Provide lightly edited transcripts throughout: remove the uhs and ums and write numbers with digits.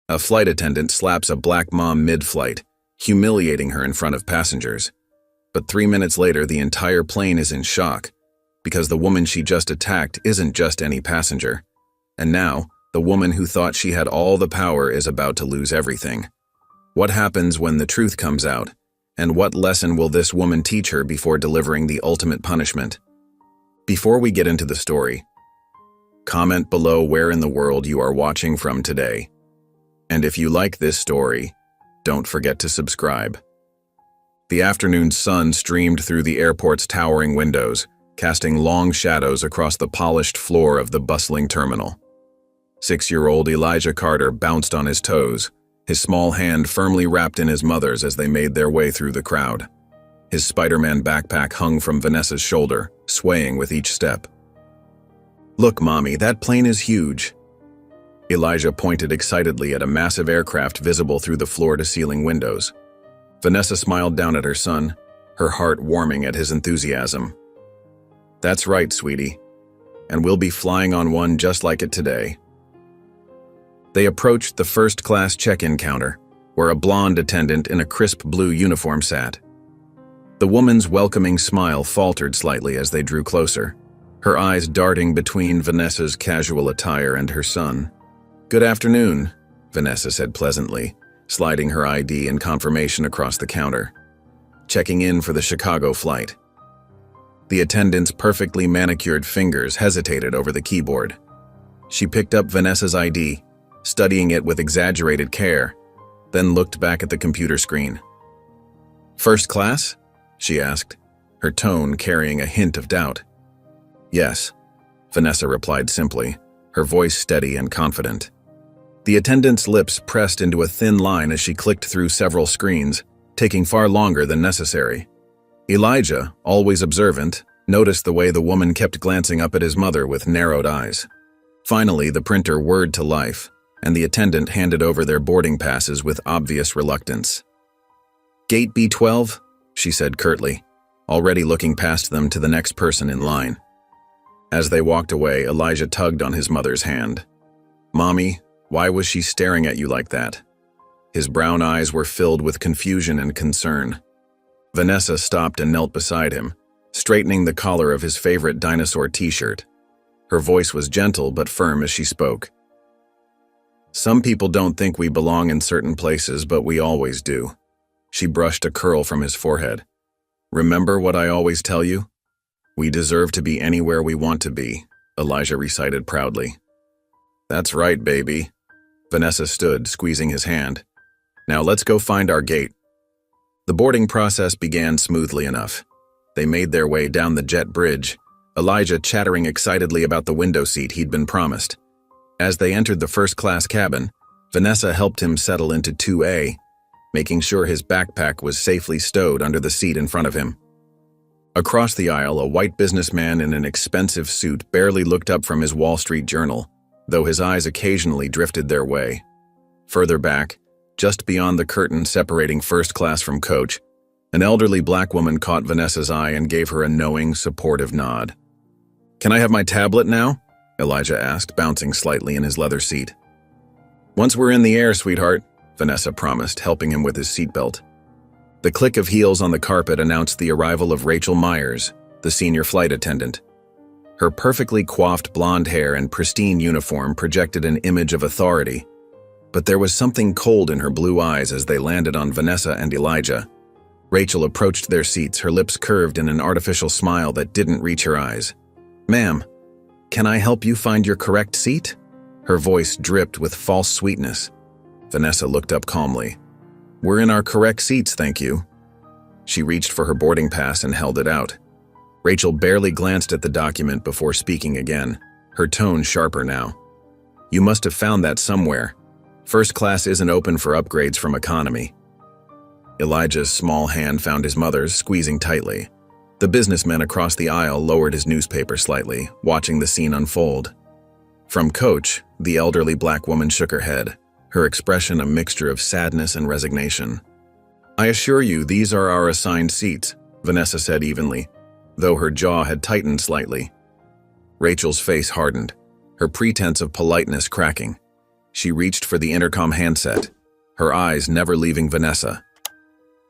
A flight attendant slaps a black mom mid-flight, humiliating her in front of passengers. But 3 minutes later, the entire plane is in shock, because the woman she just attacked isn't just any passenger. And now, the woman who thought she had all the power is about to lose everything. What happens when the truth comes out? And what lesson will this woman teach her before delivering the ultimate punishment? Before we get into the story, comment below where in the world you are watching from today. And if you like this story, don't forget to subscribe. The afternoon sun streamed through the airport's towering windows, casting long shadows across the polished floor of the bustling terminal. 6-year-old Elijah Carter bounced on his toes, his small hand firmly wrapped in his mother's as they made their way through the crowd. His Spider-Man backpack hung from Vanessa's shoulder, swaying with each step. "Look, Mommy, that plane is huge." Elijah pointed excitedly at a massive aircraft visible through the floor-to-ceiling windows. Vanessa smiled down at her son, her heart warming at his enthusiasm. "That's right, sweetie. And we'll be flying on one just like it today." They approached the first-class check-in counter, where a blonde attendant in a crisp blue uniform sat. The woman's welcoming smile faltered slightly as they drew closer, her eyes darting between Vanessa's casual attire and her son. "Good afternoon," Vanessa said pleasantly, sliding her ID and confirmation across the counter. "Checking in for the Chicago flight." The attendant's perfectly manicured fingers hesitated over the keyboard. She picked up Vanessa's ID, studying it with exaggerated care, then looked back at the computer screen. "First class?" she asked, her tone carrying a hint of doubt. "Yes," Vanessa replied simply, her voice steady and confident. The attendant's lips pressed into a thin line as she clicked through several screens, taking far longer than necessary. Elijah, always observant, noticed the way the woman kept glancing up at his mother with narrowed eyes. Finally, the printer whirred to life, and the attendant handed over their boarding passes with obvious reluctance. "Gate B12, she said curtly, already looking past them to the next person in line. As they walked away, Elijah tugged on his mother's hand. "Mommy, why was she staring at you like that?" His brown eyes were filled with confusion and concern. Vanessa stopped and knelt beside him, straightening the collar of his favorite dinosaur t-shirt. Her voice was gentle but firm as she spoke. "Some people don't think we belong in certain places, but we always do." She brushed a curl from his forehead. "Remember what I always tell you? We deserve to be anywhere we want to be," Elijah recited proudly. "That's right, baby." Vanessa stood, squeezing his hand. "Now let's go find our gate." The boarding process began smoothly enough. They made their way down the jet bridge, Elijah chattering excitedly about the window seat he'd been promised. As they entered the first-class cabin, Vanessa helped him settle into 2A, making sure his backpack was safely stowed under the seat in front of him. Across the aisle, a white businessman in an expensive suit barely looked up from his Wall Street Journal, though his eyes occasionally drifted their way. Further back, just beyond the curtain separating first class from coach, an elderly black woman caught Vanessa's eye and gave her a knowing, supportive nod. "Can I have my tablet now?" Elijah asked, bouncing slightly in his leather seat. "Once we're in the air, sweetheart," Vanessa promised, helping him with his seatbelt. The click of heels on the carpet announced the arrival of Rachel Myers, the senior flight attendant. Her perfectly coiffed blonde hair and pristine uniform projected an image of authority, but there was something cold in her blue eyes as they landed on Vanessa and Elijah. Rachel approached their seats, her lips curved in an artificial smile that didn't reach her eyes. "Ma'am, can I help you find your correct seat?" Her voice dripped with false sweetness. Vanessa looked up calmly. "We're in our correct seats, thank you." She reached for her boarding pass and held it out. Rachel barely glanced at the document before speaking again, her tone sharper now. "You must have found that somewhere. First class isn't open for upgrades from economy." Elijah's small hand found his mother's, squeezing tightly. The businessman across the aisle lowered his newspaper slightly, watching the scene unfold. From Coach, the elderly black woman shook her head, her expression a mixture of sadness and resignation. "I assure you, these are our assigned seats," Vanessa said evenly, though her jaw had tightened slightly. Rachel's face hardened, her pretense of politeness cracking. She reached for the intercom handset, her eyes never leaving Vanessa.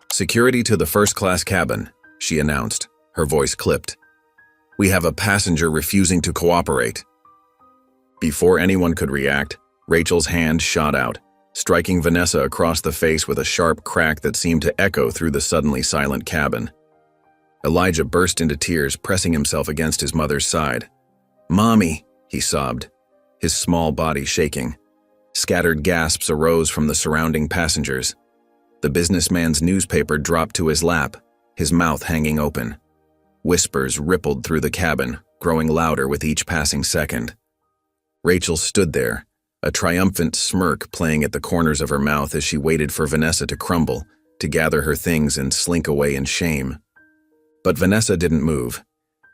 "Security to the first-class cabin," she announced, her voice clipped. "We have a passenger refusing to cooperate." Before anyone could react, Rachel's hand shot out, striking Vanessa across the face with a sharp crack that seemed to echo through the suddenly silent cabin. Elijah burst into tears, pressing himself against his mother's side. "Mommy," he sobbed, his small body shaking. Scattered gasps arose from the surrounding passengers. The businessman's newspaper dropped to his lap, his mouth hanging open. Whispers rippled through the cabin, growing louder with each passing second. Rachel stood there, a triumphant smirk playing at the corners of her mouth as she waited for Vanessa to crumble, to gather her things and slink away in shame. But Vanessa didn't move.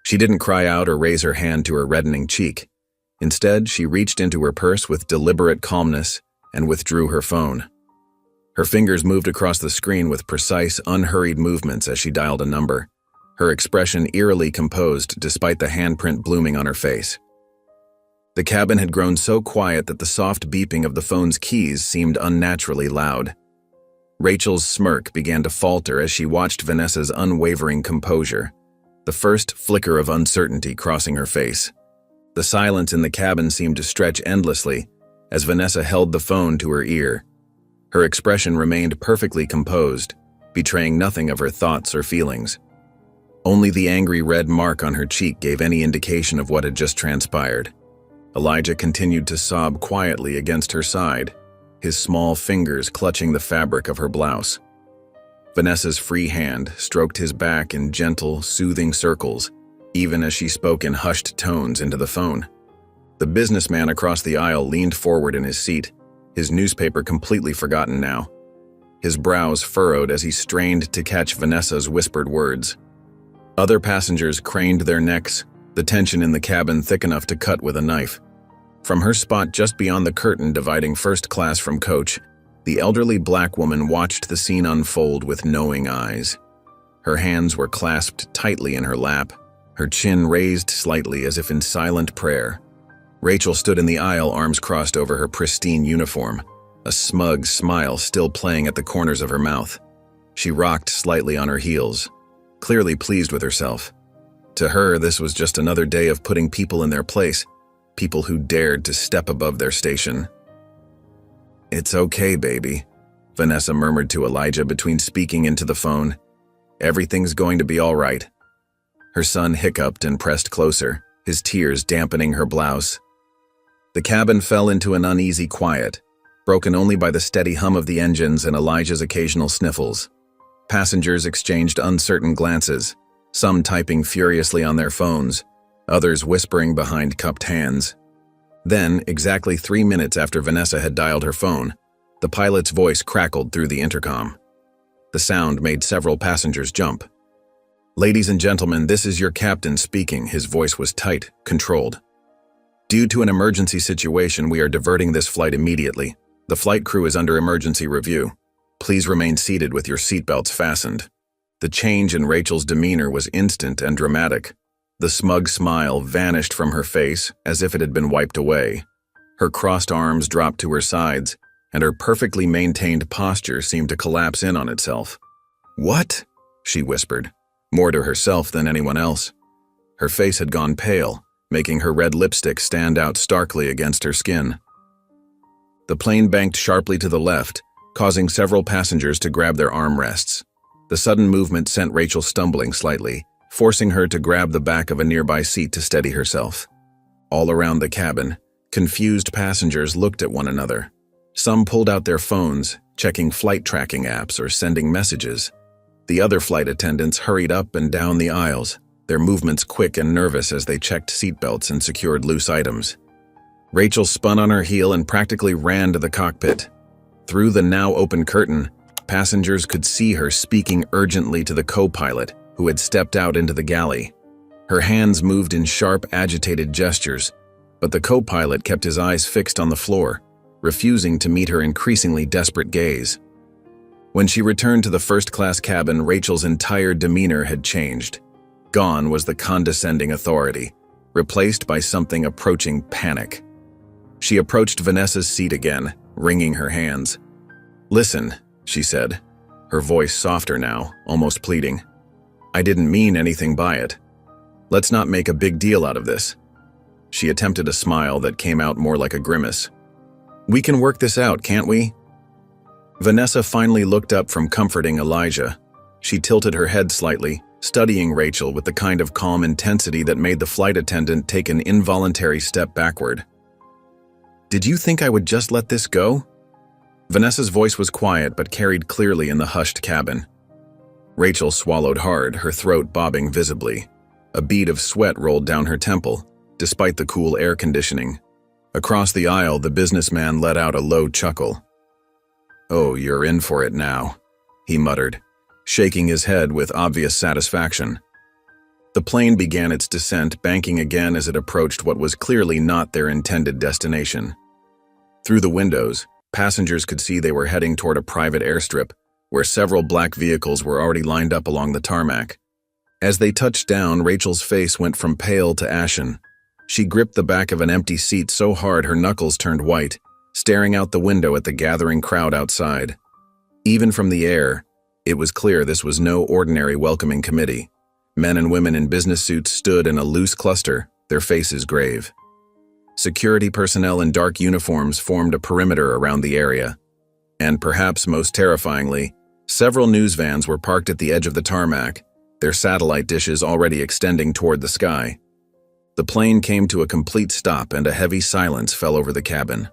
She didn't cry out or raise her hand to her reddening cheek. Instead, she reached into her purse with deliberate calmness and withdrew her phone. Her fingers moved across the screen with precise, unhurried movements as she dialed a number, her expression eerily composed despite the handprint blooming on her face. The cabin had grown so quiet that the soft beeping of the phone's keys seemed unnaturally loud. Rachel's smirk began to falter as she watched Vanessa's unwavering composure, the first flicker of uncertainty crossing her face. The silence in the cabin seemed to stretch endlessly as Vanessa held the phone to her ear. Her expression remained perfectly composed, betraying nothing of her thoughts or feelings. Only the angry red mark on her cheek gave any indication of what had just transpired. Elijah continued to sob quietly against her side, his small fingers clutching the fabric of her blouse. Vanessa's free hand stroked his back in gentle, soothing circles, even as she spoke in hushed tones into the phone. The businessman across the aisle leaned forward in his seat, his newspaper completely forgotten now. His brows furrowed as he strained to catch Vanessa's whispered words. Other passengers craned their necks, the tension in the cabin thick enough to cut with a knife. From her spot just beyond the curtain dividing first class from coach, the elderly black woman watched the scene unfold with knowing eyes. Her hands were clasped tightly in her lap, her chin raised slightly as if in silent prayer. Rachel stood in the aisle, arms crossed over her pristine uniform, a smug smile still playing at the corners of her mouth. She rocked slightly on her heels, clearly pleased with herself. To her, this was just another day of putting people in their place, people who dared to step above their station. "It's okay, baby," Vanessa murmured to Elijah between speaking into the phone. "Everything's going to be all right." Her son hiccuped and pressed closer, his tears dampening her blouse. The cabin fell into an uneasy quiet, broken only by the steady hum of the engines and Elijah's occasional sniffles. Passengers exchanged uncertain glances, some typing furiously on their phones, others whispering behind cupped hands. Then, exactly 3 minutes after Vanessa had dialed her phone, the pilot's voice crackled through the intercom. The sound made several passengers jump. "Ladies and gentlemen, this is your captain speaking." His voice was tight, controlled. "Due to an emergency situation, we are diverting this flight immediately. The flight crew is under emergency review. Please remain seated with your seatbelts fastened." The change in Rachel's demeanor was instant and dramatic. The smug smile vanished from her face as if it had been wiped away. Her crossed arms dropped to her sides, and her perfectly maintained posture seemed to collapse in on itself. "What?" she whispered, more to herself than anyone else. Her face had gone pale, making her red lipstick stand out starkly against her skin. The plane banked sharply to the left, causing several passengers to grab their armrests. The sudden movement sent Rachel stumbling slightly, forcing her to grab the back of a nearby seat to steady herself. All around the cabin, confused passengers looked at one another. Some pulled out their phones, checking flight tracking apps or sending messages. The other flight attendants hurried up and down the aisles, their movements quick and nervous as they checked seatbelts and secured loose items. Rachel spun on her heel and practically ran to the cockpit. Through the now open curtain, passengers could see her speaking urgently to the co-pilot, who had stepped out into the galley. Her hands moved in sharp, agitated gestures, but the co-pilot kept his eyes fixed on the floor, refusing to meet her increasingly desperate gaze. When she returned to the first-class cabin, Rachel's entire demeanor had changed. Gone was the condescending authority, replaced by something approaching panic. She approached Vanessa's seat again, wringing her hands. "Listen," she said, her voice softer now, almost pleading. "I didn't mean anything by it. Let's not make a big deal out of this." She attempted a smile that came out more like a grimace. "We can work this out, can't we?" Vanessa finally looked up from comforting Elijah. She tilted her head slightly, studying Rachel with the kind of calm intensity that made the flight attendant take an involuntary step backward. "Did you think I would just let this go?" Vanessa's voice was quiet but carried clearly in the hushed cabin. Rachel swallowed hard, her throat bobbing visibly. A bead of sweat rolled down her temple, despite the cool air conditioning. Across the aisle, the businessman let out a low chuckle. "Oh, you're in for it now," he muttered, shaking his head with obvious satisfaction. The plane began its descent, banking again as it approached what was clearly not their intended destination. Through the windows, passengers could see they were heading toward a private airstrip, where several black vehicles were already lined up along the tarmac. As they touched down, Rachel's face went from pale to ashen. She gripped the back of an empty seat so hard her knuckles turned white, staring out the window at the gathering crowd outside. Even from the air, it was clear this was no ordinary welcoming committee. Men and women in business suits stood in a loose cluster, their faces grave. Security personnel in dark uniforms formed a perimeter around the area. And perhaps most terrifyingly, several news vans were parked at the edge of the tarmac, their satellite dishes already extending toward the sky. The plane came to a complete stop and a heavy silence fell over the cabin.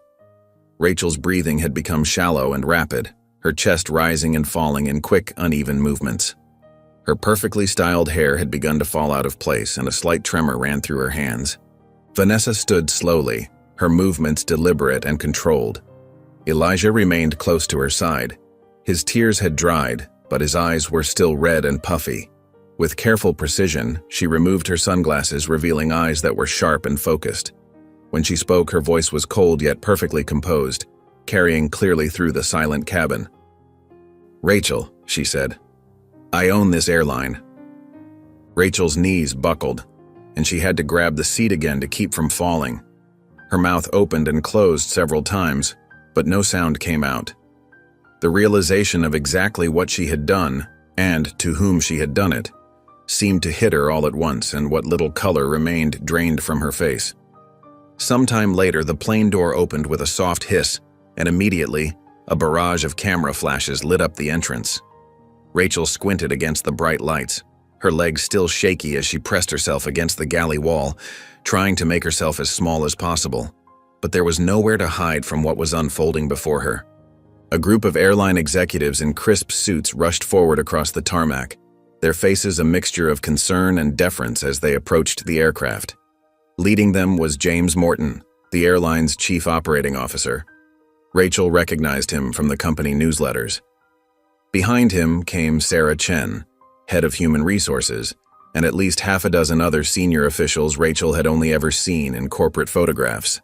Rachel's breathing had become shallow and rapid, her chest rising and falling in quick, uneven movements. Her perfectly styled hair had begun to fall out of place and a slight tremor ran through her hands. Vanessa stood slowly, her movements deliberate and controlled. Elijah remained close to her side. His tears had dried, but his eyes were still red and puffy. With careful precision, she removed her sunglasses, revealing eyes that were sharp and focused. When she spoke, her voice was cold yet perfectly composed, carrying clearly through the silent cabin. "Rachel," she said, "I own this airline." Rachel's knees buckled, and she had to grab the seat again to keep from falling. Her mouth opened and closed several times, but no sound came out. The realization of exactly what she had done, and to whom she had done it, seemed to hit her all at once, and what little color remained drained from her face. Sometime later, the plane door opened with a soft hiss, and immediately, a barrage of camera flashes lit up the entrance. Rachel squinted against the bright lights, her legs still shaky as she pressed herself against the galley wall, trying to make herself as small as possible. But there was nowhere to hide from what was unfolding before her. A group of airline executives in crisp suits rushed forward across the tarmac, their faces a mixture of concern and deference as they approached the aircraft. Leading them was James Morton, the airline's chief operating officer. Rachel recognized him from the company newsletters. Behind him came Sarah Chen, head of human resources, and at least half a dozen other senior officials Rachel had only ever seen in corporate photographs.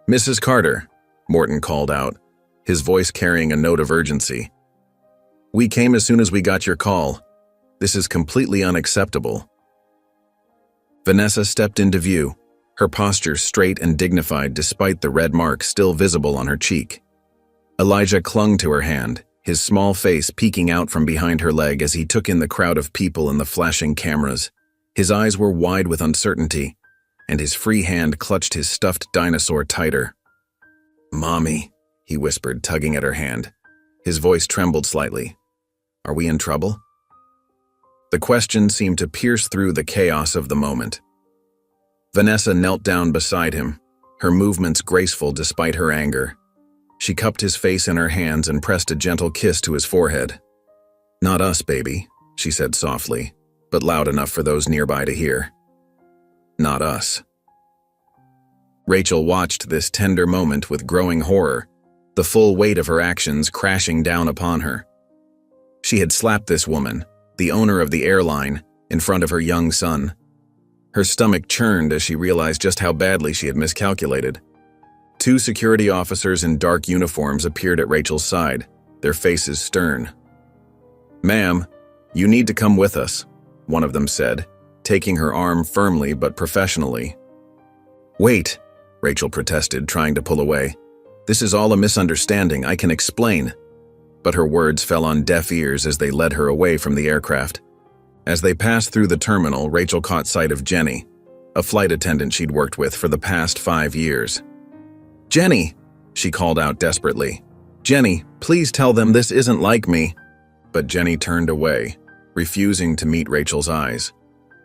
"Mrs. Carter," Morton called out, his voice carrying a note of urgency. "We came as soon as we got your call. This is completely unacceptable." Vanessa stepped into view, her posture straight and dignified despite the red mark still visible on her cheek. Elijah clung to her hand, his small face peeking out from behind her leg as he took in the crowd of people and the flashing cameras. His eyes were wide with uncertainty, and his free hand clutched his stuffed dinosaur tighter. "Mommy," he whispered, tugging at her hand. His voice trembled slightly. "Are we in trouble?" The question seemed to pierce through the chaos of the moment. Vanessa knelt down beside him, her movements graceful despite her anger. She cupped his face in her hands and pressed a gentle kiss to his forehead. "Not us, baby," she said softly, but loud enough for those nearby to hear. "Not us." Rachel watched this tender moment with growing horror, the full weight of her actions crashing down upon her. She had slapped this woman, the owner of the airline, in front of her young son. Her stomach churned as she realized just how badly she had miscalculated. Two security officers in dark uniforms appeared at Rachel's side, their faces stern. "Ma'am, you need to come with us," one of them said, taking her arm firmly but professionally. "Wait," Rachel protested, trying to pull away. "This is all a misunderstanding, I can explain." But her words fell on deaf ears as they led her away from the aircraft. As they passed through the terminal, Rachel caught sight of Jenny, a flight attendant she'd worked with for the past 5 years. "Jenny!" she called out desperately. "Jenny, please tell them this isn't like me." But Jenny turned away, refusing to meet Rachel's eyes.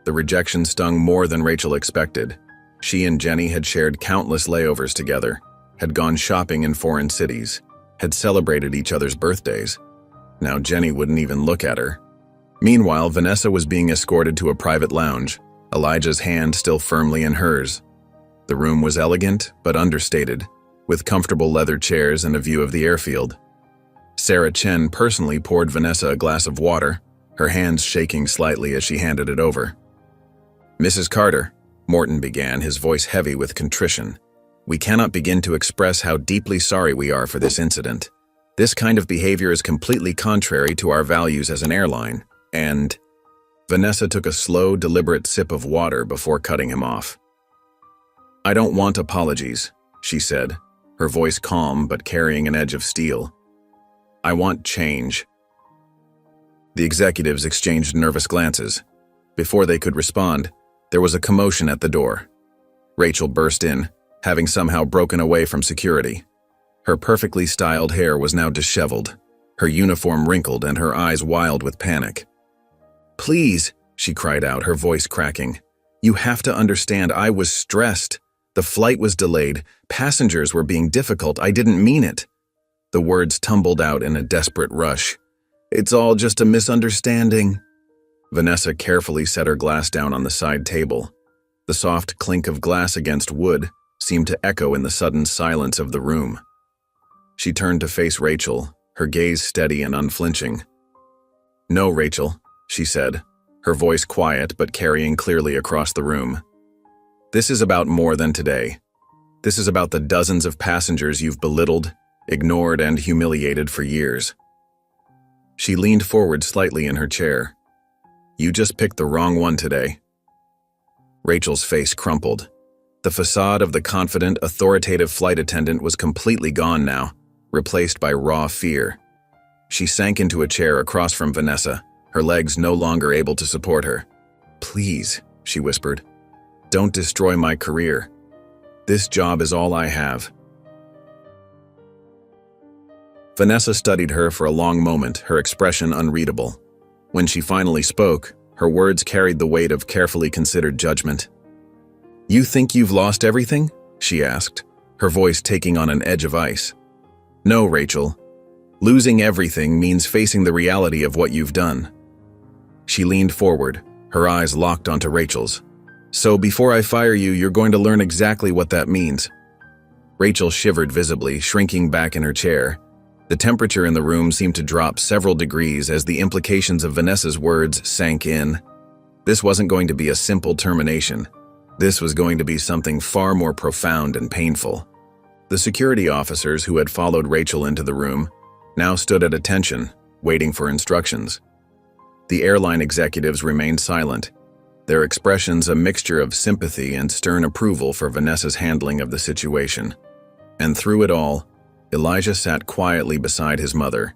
The rejection stung more than Rachel expected. She and Jenny had shared countless layovers together, had gone shopping in foreign cities, had celebrated each other's birthdays. Now Jenny wouldn't even look at her. Meanwhile, Vanessa was being escorted to a private lounge, Elijah's hand still firmly in hers. The room was elegant but understated, with comfortable leather chairs and a view of the airfield. Sarah Chen personally poured Vanessa a glass of water, her hands shaking slightly as she handed it over. "Mrs. Carter," Morton began, his voice heavy with contrition, "we cannot begin to express how deeply sorry we are for this incident. This kind of behavior is completely contrary to our values as an airline, and—" Vanessa took a slow, deliberate sip of water before cutting him off. "I don't want apologies," she said, her voice calm but carrying an edge of steel. "I want change." The executives exchanged nervous glances. Before they could respond, there was a commotion at the door. Rachel burst in, having somehow broken away from security. Her perfectly styled hair was now disheveled, her uniform wrinkled and her eyes wild with panic. "Please," she cried out, her voice cracking. "You have to understand, I was stressed. The flight was delayed. Passengers were being difficult. I didn't mean it." The words tumbled out in a desperate rush. "It's all just a misunderstanding." Vanessa carefully set her glass down on the side table. The soft clink of glass against wood seemed to echo in the sudden silence of the room. She turned to face Rachel, her gaze steady and unflinching. "No, Rachel," she said, her voice quiet but carrying clearly across the room. "This is about more than today. This is about the dozens of passengers you've belittled, ignored, and humiliated for years." She leaned forward slightly in her chair. "You just picked the wrong one today." Rachel's face crumpled. The facade of the confident, authoritative flight attendant was completely gone now, replaced by raw fear. She sank into a chair across from Vanessa, her legs no longer able to support her. "Please," she whispered, "don't destroy my career. This job is all I have." Vanessa studied her for a long moment, her expression unreadable. When she finally spoke, her words carried the weight of carefully considered judgment. "You think you've lost everything?" she asked, her voice taking on an edge of ice. "No, Rachel. Losing everything means facing the reality of what you've done." She leaned forward, her eyes locked onto Rachel's. "So before I fire you, you're going to learn exactly what that means." Rachel shivered visibly, shrinking back in her chair. The temperature in the room seemed to drop several degrees as the implications of Vanessa's words sank in. This wasn't going to be a simple termination. This was going to be something far more profound and painful. The security officers who had followed Rachel into the room now stood at attention, waiting for instructions. The airline executives remained silent, their expressions a mixture of sympathy and stern approval for Vanessa's handling of the situation. And through it all, Elijah sat quietly beside his mother,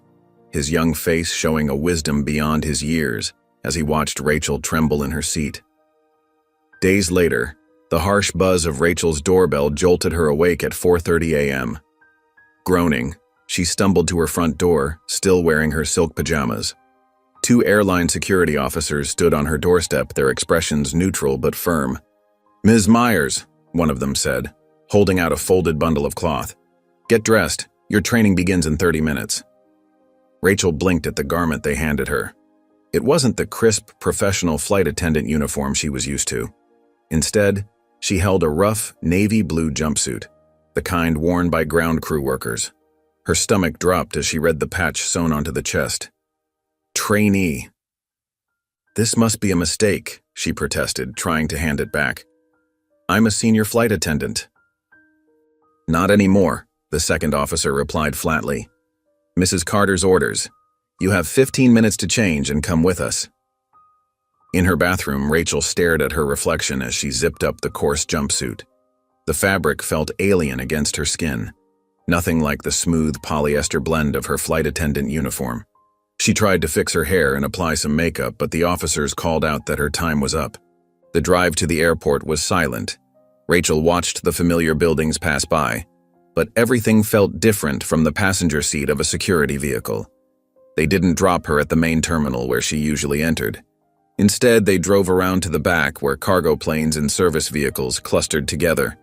his young face showing a wisdom beyond his years as he watched Rachel tremble in her seat. Days later, the harsh buzz of Rachel's doorbell jolted her awake at 4:30 a.m. Groaning, she stumbled to her front door, still wearing her silk pajamas. 2 airline security officers stood on her doorstep, their expressions neutral but firm. "Ms. Myers," one of them said, holding out a folded bundle of cloth. "Get dressed. Your training begins in 30 minutes. Rachel blinked at the garment they handed her. It wasn't the crisp, professional flight attendant uniform she was used to. Instead, she held a rough, navy blue jumpsuit, the kind worn by ground crew workers. Her stomach dropped as she read the patch sewn onto the chest. "Trainee." "This must be a mistake," she protested, trying to hand it back. "I'm a senior flight attendant." "Not anymore," the second officer replied flatly. "Mrs. Carter's orders. You have 15 minutes to change and come with us." In her bathroom, Rachel stared at her reflection as she zipped up the coarse jumpsuit. The fabric felt alien against her skin, nothing like the smooth polyester blend of her flight attendant uniform. She tried to fix her hair and apply some makeup, but the officers called out that her time was up. The drive to the airport was silent. Rachel watched the familiar buildings pass by, but everything felt different from the passenger seat of a security vehicle. They didn't drop her at the main terminal where she usually entered. Instead, they drove around to the back where cargo planes and service vehicles clustered together.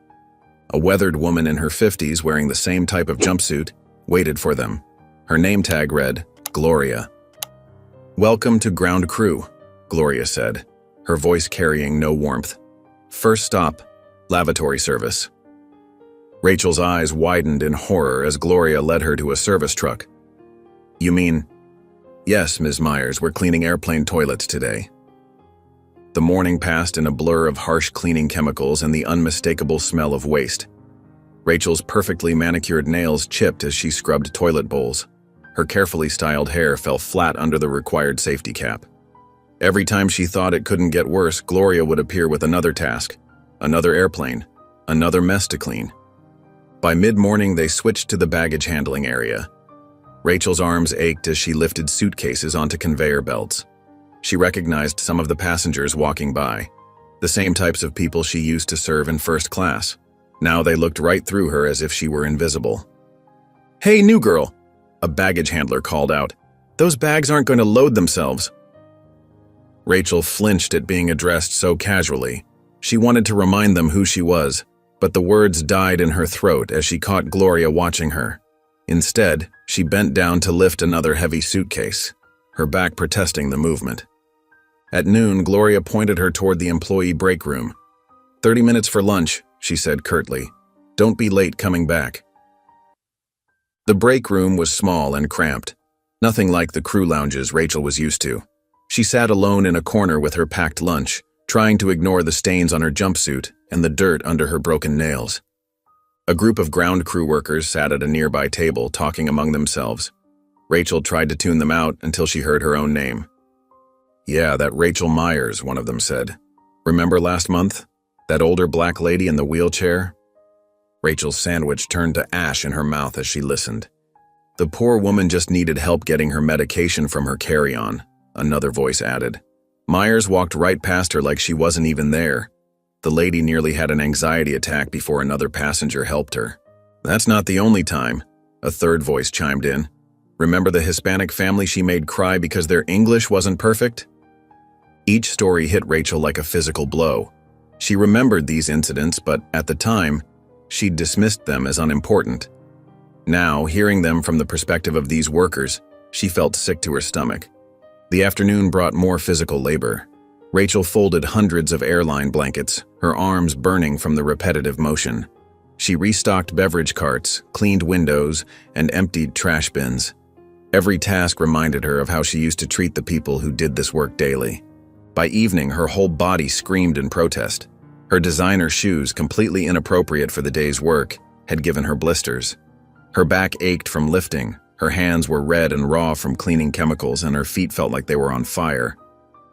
A weathered woman in her 50s wearing the same type of jumpsuit waited for them. Her name tag read, Gloria. "Welcome to ground crew," Gloria said, her voice carrying no warmth. "First stop, lavatory service." Rachel's eyes widened in horror as Gloria led her to a service truck. "You mean?" "Yes, Ms. Myers, we're cleaning airplane toilets today." The morning passed in a blur of harsh cleaning chemicals and the unmistakable smell of waste. Rachel's perfectly manicured nails chipped as she scrubbed toilet bowls. Her carefully styled hair fell flat under the required safety cap. Every time she thought it couldn't get worse, Gloria would appear with another task, another airplane, another mess to clean. By mid-morning, they switched to the baggage handling area. Rachel's arms ached as she lifted suitcases onto conveyor belts. She recognized some of the passengers walking by, the same types of people she used to serve in first class. Now they looked right through her as if she were invisible. "Hey, new girl," a baggage handler called out. "Those bags aren't going to load themselves." Rachel flinched at being addressed so casually. She wanted to remind them who she was, but the words died in her throat as she caught Gloria watching her. Instead, she bent down to lift another heavy suitcase, her back protesting the movement. At noon, Gloria pointed her toward the employee break room. 30 minutes for lunch," she said curtly. "Don't be late coming back." The break room was small and cramped, nothing like the crew lounges Rachel was used to. She sat alone in a corner with her packed lunch, trying to ignore the stains on her jumpsuit and the dirt under her broken nails. A group of ground crew workers sat at a nearby table talking among themselves. Rachel tried to tune them out until she heard her own name. "Yeah, that Rachel Myers," one of them said. "Remember last month? That older black lady in the wheelchair?" Rachel's sandwich turned to ash in her mouth as she listened. "The poor woman just needed help getting her medication from her carry-on," another voice added. "Myers walked right past her like she wasn't even there. The lady nearly had an anxiety attack before another passenger helped her." "That's not the only time," a third voice chimed in. "Remember the Hispanic family she made cry because their English wasn't perfect?" Each story hit Rachel like a physical blow. She remembered these incidents, but at the time, she'd dismissed them as unimportant. Now, hearing them from the perspective of these workers, she felt sick to her stomach. The afternoon brought more physical labor. Rachel folded hundreds of airline blankets, her arms burning from the repetitive motion. She restocked beverage carts, cleaned windows, and emptied trash bins. Every task reminded her of how she used to treat the people who did this work daily. By evening, her whole body screamed in protest. Her designer shoes, completely inappropriate for the day's work, had given her blisters. Her back ached from lifting, her hands were red and raw from cleaning chemicals, and her feet felt like they were on fire.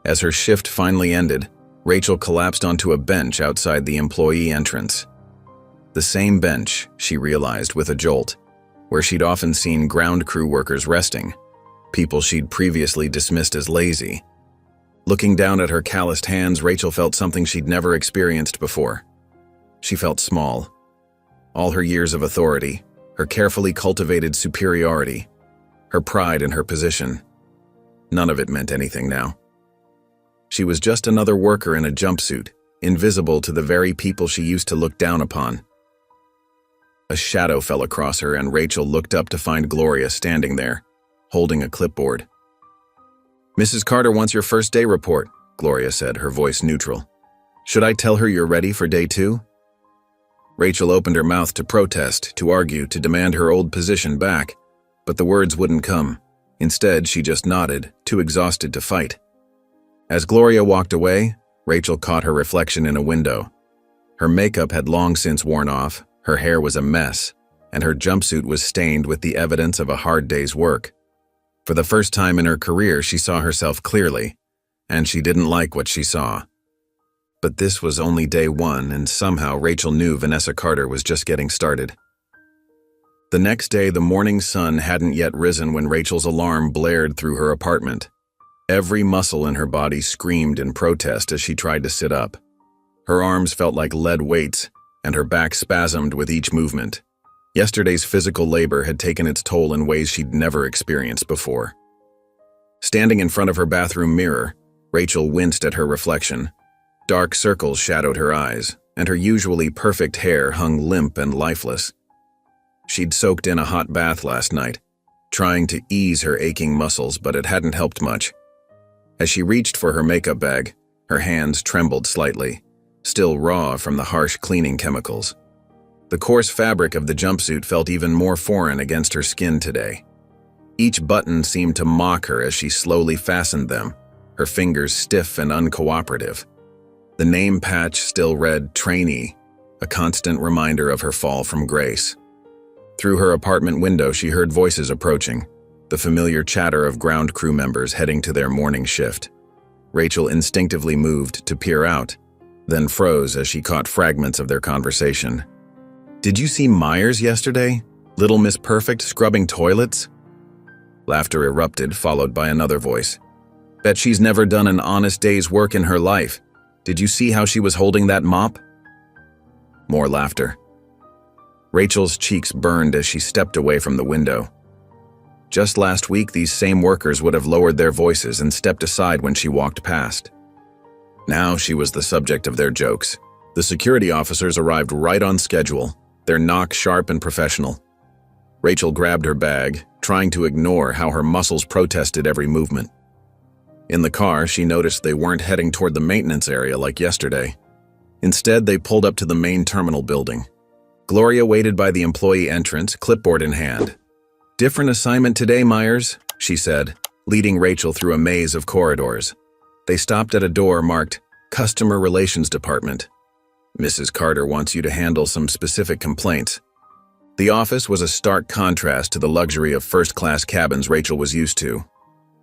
As her shift finally ended, Rachel collapsed onto a bench outside the employee entrance. The same bench, she realized with a jolt, where she'd often seen ground crew workers resting, people she'd previously dismissed as lazy. Looking down at her calloused hands, Rachel felt something she'd never experienced before. She felt small. All her years of authority, her carefully cultivated superiority, her pride in her position, none of it meant anything now. She was just another worker in a jumpsuit, invisible to the very people she used to look down upon. A shadow fell across her, and Rachel looked up to find Gloria standing there, holding a clipboard. "Mrs. Carter wants your first day report," Gloria said, her voice neutral. "Should I tell her you're ready for day 2? Rachel opened her mouth to protest, to argue, to demand her old position back, but the words wouldn't come. Instead, she just nodded, too exhausted to fight. As Gloria walked away, Rachel caught her reflection in a window. Her makeup had long since worn off, her hair was a mess, and her jumpsuit was stained with the evidence of a hard day's work. For the first time in her career, she saw herself clearly, and she didn't like what she saw. But this was only day one, and somehow Rachel knew Vanessa Carter was just getting started. The next day, the morning sun hadn't yet risen when Rachel's alarm blared through her apartment. Every muscle in her body screamed in protest as she tried to sit up. Her arms felt like lead weights, and her back spasmed with each movement. Yesterday's physical labor had taken its toll in ways she'd never experienced before. Standing in front of her bathroom mirror, Rachel winced at her reflection. Dark circles shadowed her eyes, and her usually perfect hair hung limp and lifeless. She'd soaked in a hot bath last night, trying to ease her aching muscles, but it hadn't helped much. As she reached for her makeup bag, her hands trembled slightly, still raw from the harsh cleaning chemicals. The coarse fabric of the jumpsuit felt even more foreign against her skin today. Each button seemed to mock her as she slowly fastened them, her fingers stiff and uncooperative. The name patch still read trainee, a constant reminder of her fall from grace. Through her apartment window, she heard voices approaching, the familiar chatter of ground crew members heading to their morning shift. Rachel instinctively moved to peer out, then froze as she caught fragments of their conversation. "Did you see Myers yesterday? Little Miss Perfect scrubbing toilets?" Laughter erupted, followed by another voice. "Bet she's never done an honest day's work in her life. Did you see how she was holding that mop?" More laughter. Rachel's cheeks burned as she stepped away from the window. Just last week, these same workers would have lowered their voices and stepped aside when she walked past. Now she was the subject of their jokes. The security officers arrived right on schedule, their knock sharp and professional. Rachel grabbed her bag, trying to ignore how her muscles protested every movement. In the car, she noticed they weren't heading toward the maintenance area like yesterday. Instead, they pulled up to the main terminal building. Gloria waited by the employee entrance, clipboard in hand. "Different assignment today, Myers," she said, leading Rachel through a maze of corridors. They stopped at a door marked Customer Relations Department. "Mrs. Carter wants you to handle some specific complaints." The office was a stark contrast to the luxury of first-class cabins Rachel was used to.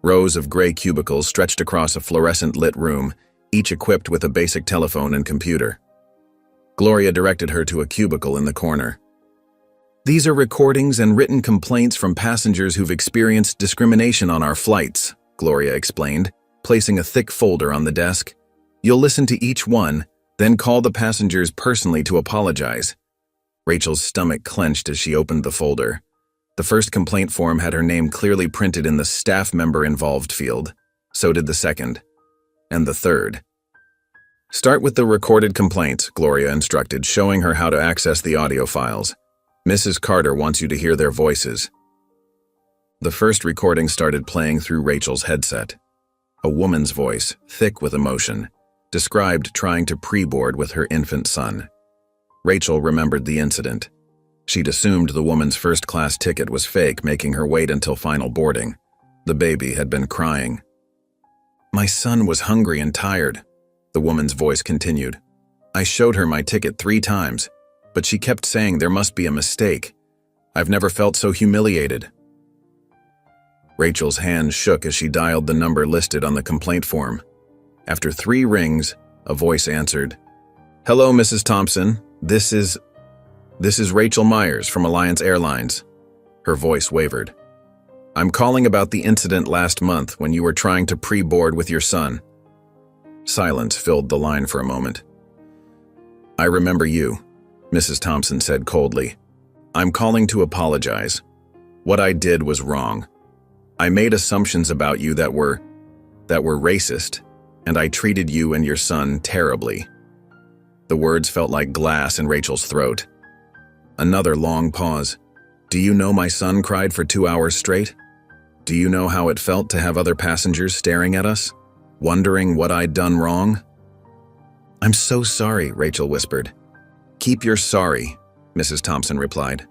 Rows of gray cubicles stretched across a fluorescent-lit room, each equipped with a basic telephone and computer. Gloria directed her to a cubicle in the corner. "These are recordings and written complaints from passengers who've experienced discrimination on our flights," Gloria explained, placing a thick folder on the desk. "You'll listen to each one, then call the passengers personally to apologize." Rachel's stomach clenched as she opened the folder. The first complaint form had her name clearly printed in the staff member involved field. So did the second. And the third. "Start with the recorded complaints," Gloria instructed, showing her how to access the audio files. "Mrs. Carter wants you to hear their voices." The first recording started playing through Rachel's headset. A woman's voice, thick with emotion, described trying to pre-board with her infant son. Rachel remembered the incident. She'd assumed the woman's first-class ticket was fake, making her wait until final boarding. The baby had been crying. "My son was hungry and tired," the woman's voice continued. "I showed her my ticket 3 times, but she kept saying there must be a mistake. I've never felt so humiliated." Rachel's hand shook as she dialed the number listed on the complaint form. After 3 rings, a voice answered. "Hello, Mrs. Thompson. This is Rachel Myers from Alliance Airlines." Her voice wavered. "I'm calling about the incident last month when you were trying to pre-board with your son." Silence filled the line for a moment. "I remember you," Mrs. Thompson said coldly. "I'm calling to apologize. What I did was wrong. I made assumptions about you that were racist, and I treated you and your son terribly." The words felt like glass in Rachel's throat. Another long pause. "Do you know my son cried for 2 hours straight? Do you know how it felt to have other passengers staring at us, wondering what I'd done wrong?" "I'm so sorry," Rachel whispered. "Keep your sorry," Mrs. Thompson replied.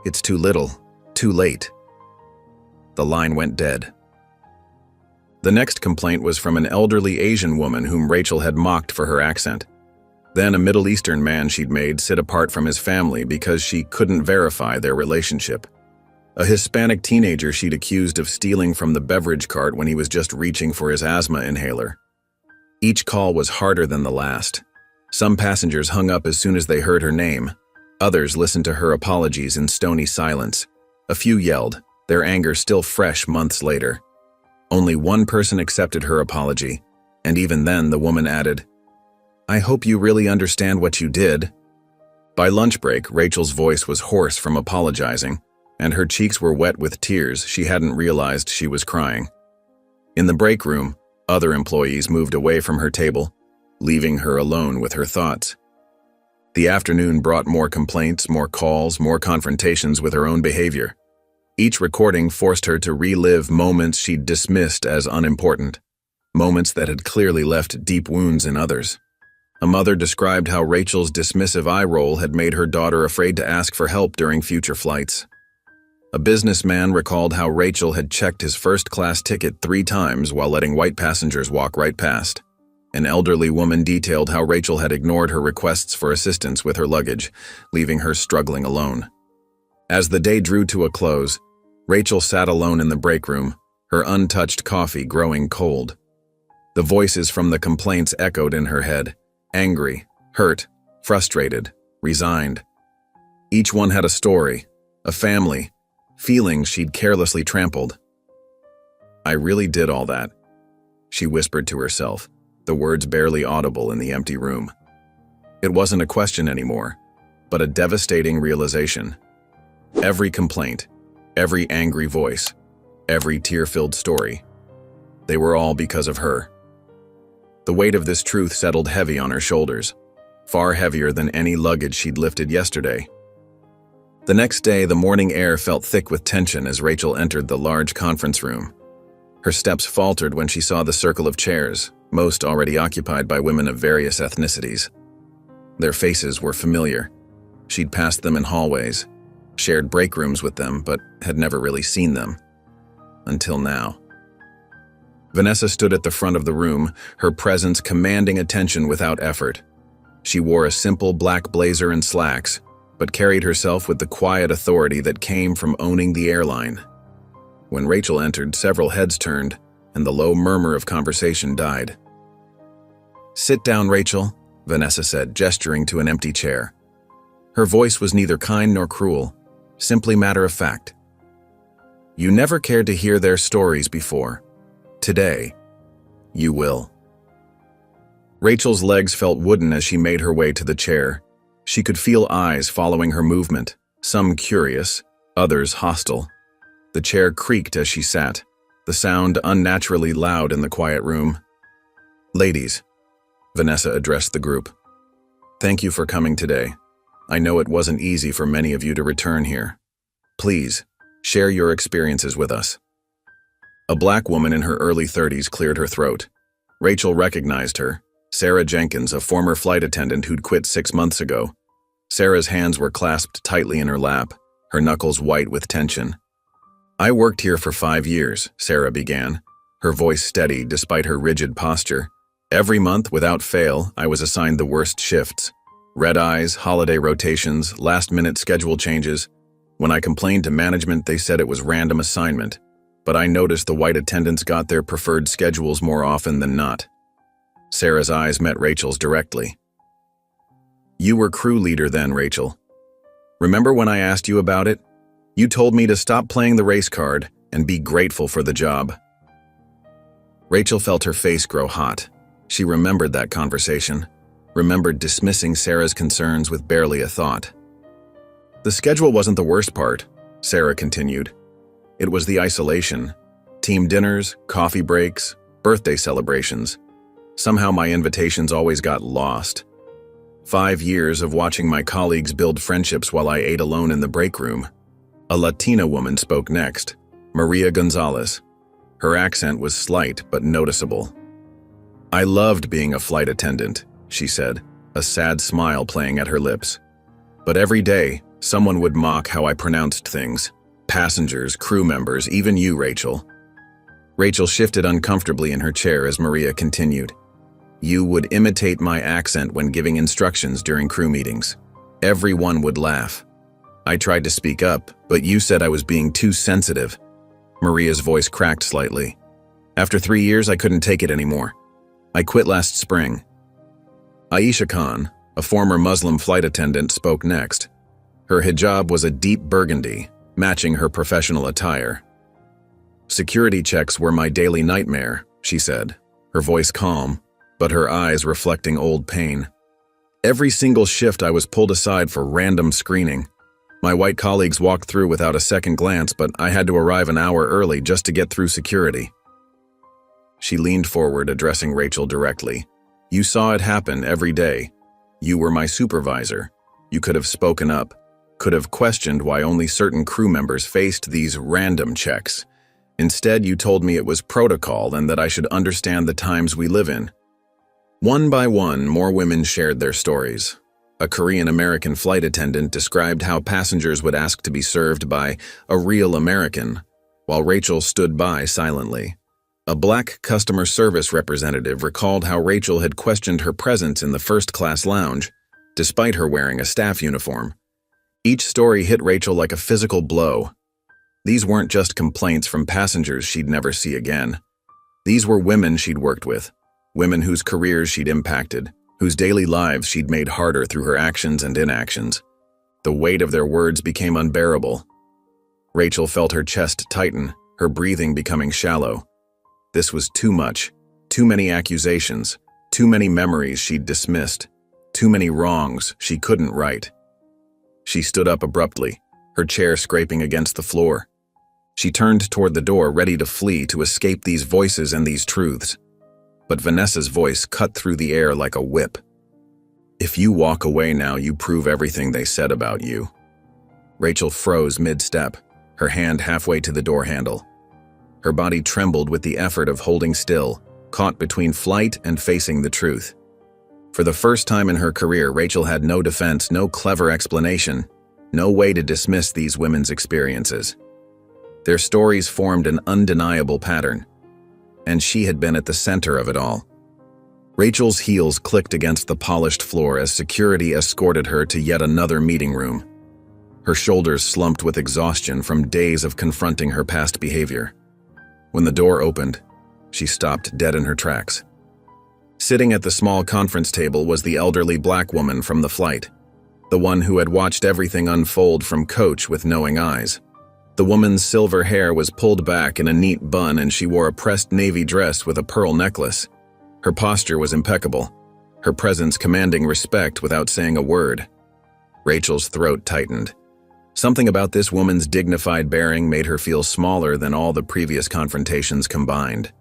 "It's too little, too late." The line went dead. The next complaint was from an elderly Asian woman whom Rachel had mocked for her accent. Then a Middle Eastern man she'd made sit apart from his family because she couldn't verify their relationship. A Hispanic teenager she'd accused of stealing from the beverage cart when he was just reaching for his asthma inhaler. Each call was harder than the last. Some passengers hung up as soon as they heard her name. Others listened to her apologies in stony silence. A few yelled, their anger still fresh months later. Only one person accepted her apology, and even then the woman added, "I hope you really understand what you did." By lunch break, Rachel's voice was hoarse from apologizing, and her cheeks were wet with tears she hadn't realized she was crying. In the break room, other employees moved away from her table, leaving her alone with her thoughts. The afternoon brought more complaints, more calls, more confrontations with her own behavior. Each recording forced her to relive moments she'd dismissed as unimportant, moments that had clearly left deep wounds in others. A mother described how Rachel's dismissive eye roll had made her daughter afraid to ask for help during future flights. A businessman recalled how Rachel had checked his first-class ticket 3 times while letting white passengers walk right past. An elderly woman detailed how Rachel had ignored her requests for assistance with her luggage, leaving her struggling alone. As the day drew to a close, Rachel sat alone in the break room, her untouched coffee growing cold. The voices from the complaints echoed in her head, angry, hurt, frustrated, resigned. Each one had a story, a family, feelings she'd carelessly trampled. "I really did all that," she whispered to herself, the words barely audible in the empty room. It wasn't a question anymore, but a devastating realization. Every complaint, every angry voice, every tear-filled story, they were all because of her. The weight of this truth settled heavy on her shoulders, far heavier than any luggage she'd lifted yesterday. The next day, the morning air felt thick with tension as Rachel entered the large conference room. Her steps faltered when she saw the circle of chairs, most already occupied by women of various ethnicities. Their faces were familiar. She'd passed them in hallways, shared break rooms with them, but had never really seen them. Until now. Vanessa stood at the front of the room, her presence commanding attention without effort. She wore a simple black blazer and slacks, but carried herself with the quiet authority that came from owning the airline. When Rachel entered, several heads turned, and the low murmur of conversation died. "Sit down, Rachel," Vanessa said, gesturing to an empty chair. Her voice was neither kind nor cruel, simply matter of fact. "You never cared to hear their stories before. Today, you will." Rachel's legs felt wooden as she made her way to the chair. She could feel eyes following her movement, some curious, others hostile. The chair creaked as she sat, the sound unnaturally loud in the quiet room. "Ladies," Vanessa addressed the group. "Thank you for coming today. I know it wasn't easy for many of you to return here. Please, share your experiences with us." A black woman in her early 30s cleared her throat. Rachel recognized her, Sarah Jenkins, a former flight attendant who'd quit 6 months ago. Sarah's hands were clasped tightly in her lap, her knuckles white with tension. "I worked here for 5 years," Sarah began, her voice steady despite her rigid posture. "Every month, without fail, I was assigned the worst shifts. Red eyes, holiday rotations, last-minute schedule changes. When I complained to management, they said it was random assignment, but I noticed the white attendants got their preferred schedules more often than not." Sarah's eyes met Rachel's directly. "You were crew leader then, Rachel. Remember when I asked you about it? You told me to stop playing the race card and be grateful for the job." Rachel felt her face grow hot. She remembered that conversation, remembered dismissing Sarah's concerns with barely a thought. "The schedule wasn't the worst part," Sarah continued. "It was the isolation. Team dinners, coffee breaks, birthday celebrations. Somehow my invitations always got lost. 5 years of watching my colleagues build friendships while I ate alone in the break room." A Latina woman spoke next, Maria Gonzalez. Her accent was slight but noticeable. "I loved being a flight attendant," she said, a sad smile playing at her lips. "But every day, someone would mock how I pronounced things. Passengers, crew members, even you, Rachel." Rachel shifted uncomfortably in her chair as Maria continued. "You would imitate my accent when giving instructions during crew meetings. Everyone would laugh. I tried to speak up, but you said I was being too sensitive." Maria's voice cracked slightly. "After 3 years, I couldn't take it anymore. I quit last spring. Aisha Khan, a former Muslim flight attendant, spoke next. Her hijab was a deep burgundy, matching her professional attire. Security checks were my daily nightmare, she said, her voice calm, but her eyes reflecting old pain. Every single shift I was pulled aside for random screening. My white colleagues walked through without a second glance, but I had to arrive an hour early just to get through security. She leaned forward, addressing Rachel directly. You saw it happen every day. You were my supervisor. You could have spoken up, could have questioned why only certain crew members faced these random checks. Instead, you told me it was protocol and that I should understand the times we live in. One by one, more women shared their stories. A Korean-American flight attendant described how passengers would ask to be served by a real American, while Rachel stood by silently. A black customer service representative recalled how Rachel had questioned her presence in the first-class lounge, despite her wearing a staff uniform. Each story hit Rachel like a physical blow. These weren't just complaints from passengers she'd never see again. These were women she'd worked with, women whose careers she'd impacted, whose daily lives she'd made harder through her actions and inactions. The weight of their words became unbearable. Rachel felt her chest tighten, her breathing becoming shallow. This was too much, too many accusations, too many memories she'd dismissed, too many wrongs she couldn't right. She stood up abruptly, her chair scraping against the floor. She turned toward the door, ready to flee, to escape these voices and these truths. But Vanessa's voice cut through the air like a whip. If you walk away now, you prove everything they said about you. Rachel froze mid-step, her hand halfway to the door handle. Her body trembled with the effort of holding still, caught between flight and facing the truth. For the first time in her career, Rachel had no defense, no clever explanation, no way to dismiss these women's experiences. Their stories formed an undeniable pattern, and she had been at the center of it all. Rachel's heels clicked against the polished floor as security escorted her to yet another meeting room. Her shoulders slumped with exhaustion from days of confronting her past behavior. When the door opened, she stopped dead in her tracks. Sitting at the small conference table was the elderly black woman from the flight, the one who had watched everything unfold from coach with knowing eyes. The woman's silver hair was pulled back in a neat bun, and she wore a pressed navy dress with a pearl necklace. Her posture was impeccable, her presence commanding respect without saying a word. Rachel's throat tightened. Something about this woman's dignified bearing made her feel smaller than all the previous confrontations combined.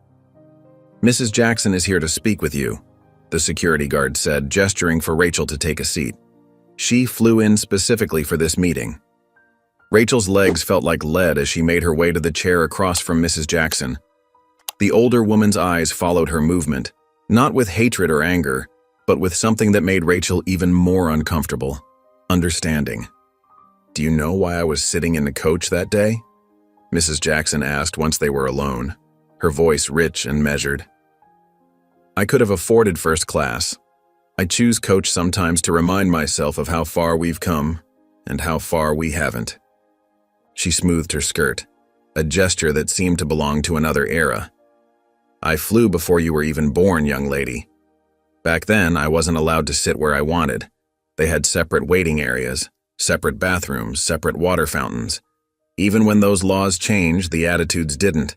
Mrs. Jackson is here to speak with you, the security guard said, gesturing for Rachel to take a seat. She flew in specifically for this meeting. Rachel's legs felt like lead as she made her way to the chair across from Mrs. Jackson. The older woman's eyes followed her movement, not with hatred or anger, but with something that made Rachel even more uncomfortable: understanding. Do you know why I was sitting in the coach that day? Mrs. Jackson asked once they were alone, her voice rich and measured. I could have afforded first class. I choose coach sometimes to remind myself of how far we've come and how far we haven't. She smoothed her skirt, a gesture that seemed to belong to another era. I flew before you were even born, young lady. Back then, I wasn't allowed to sit where I wanted. They had separate waiting areas, separate bathrooms, separate water fountains. Even when those laws changed, the attitudes didn't.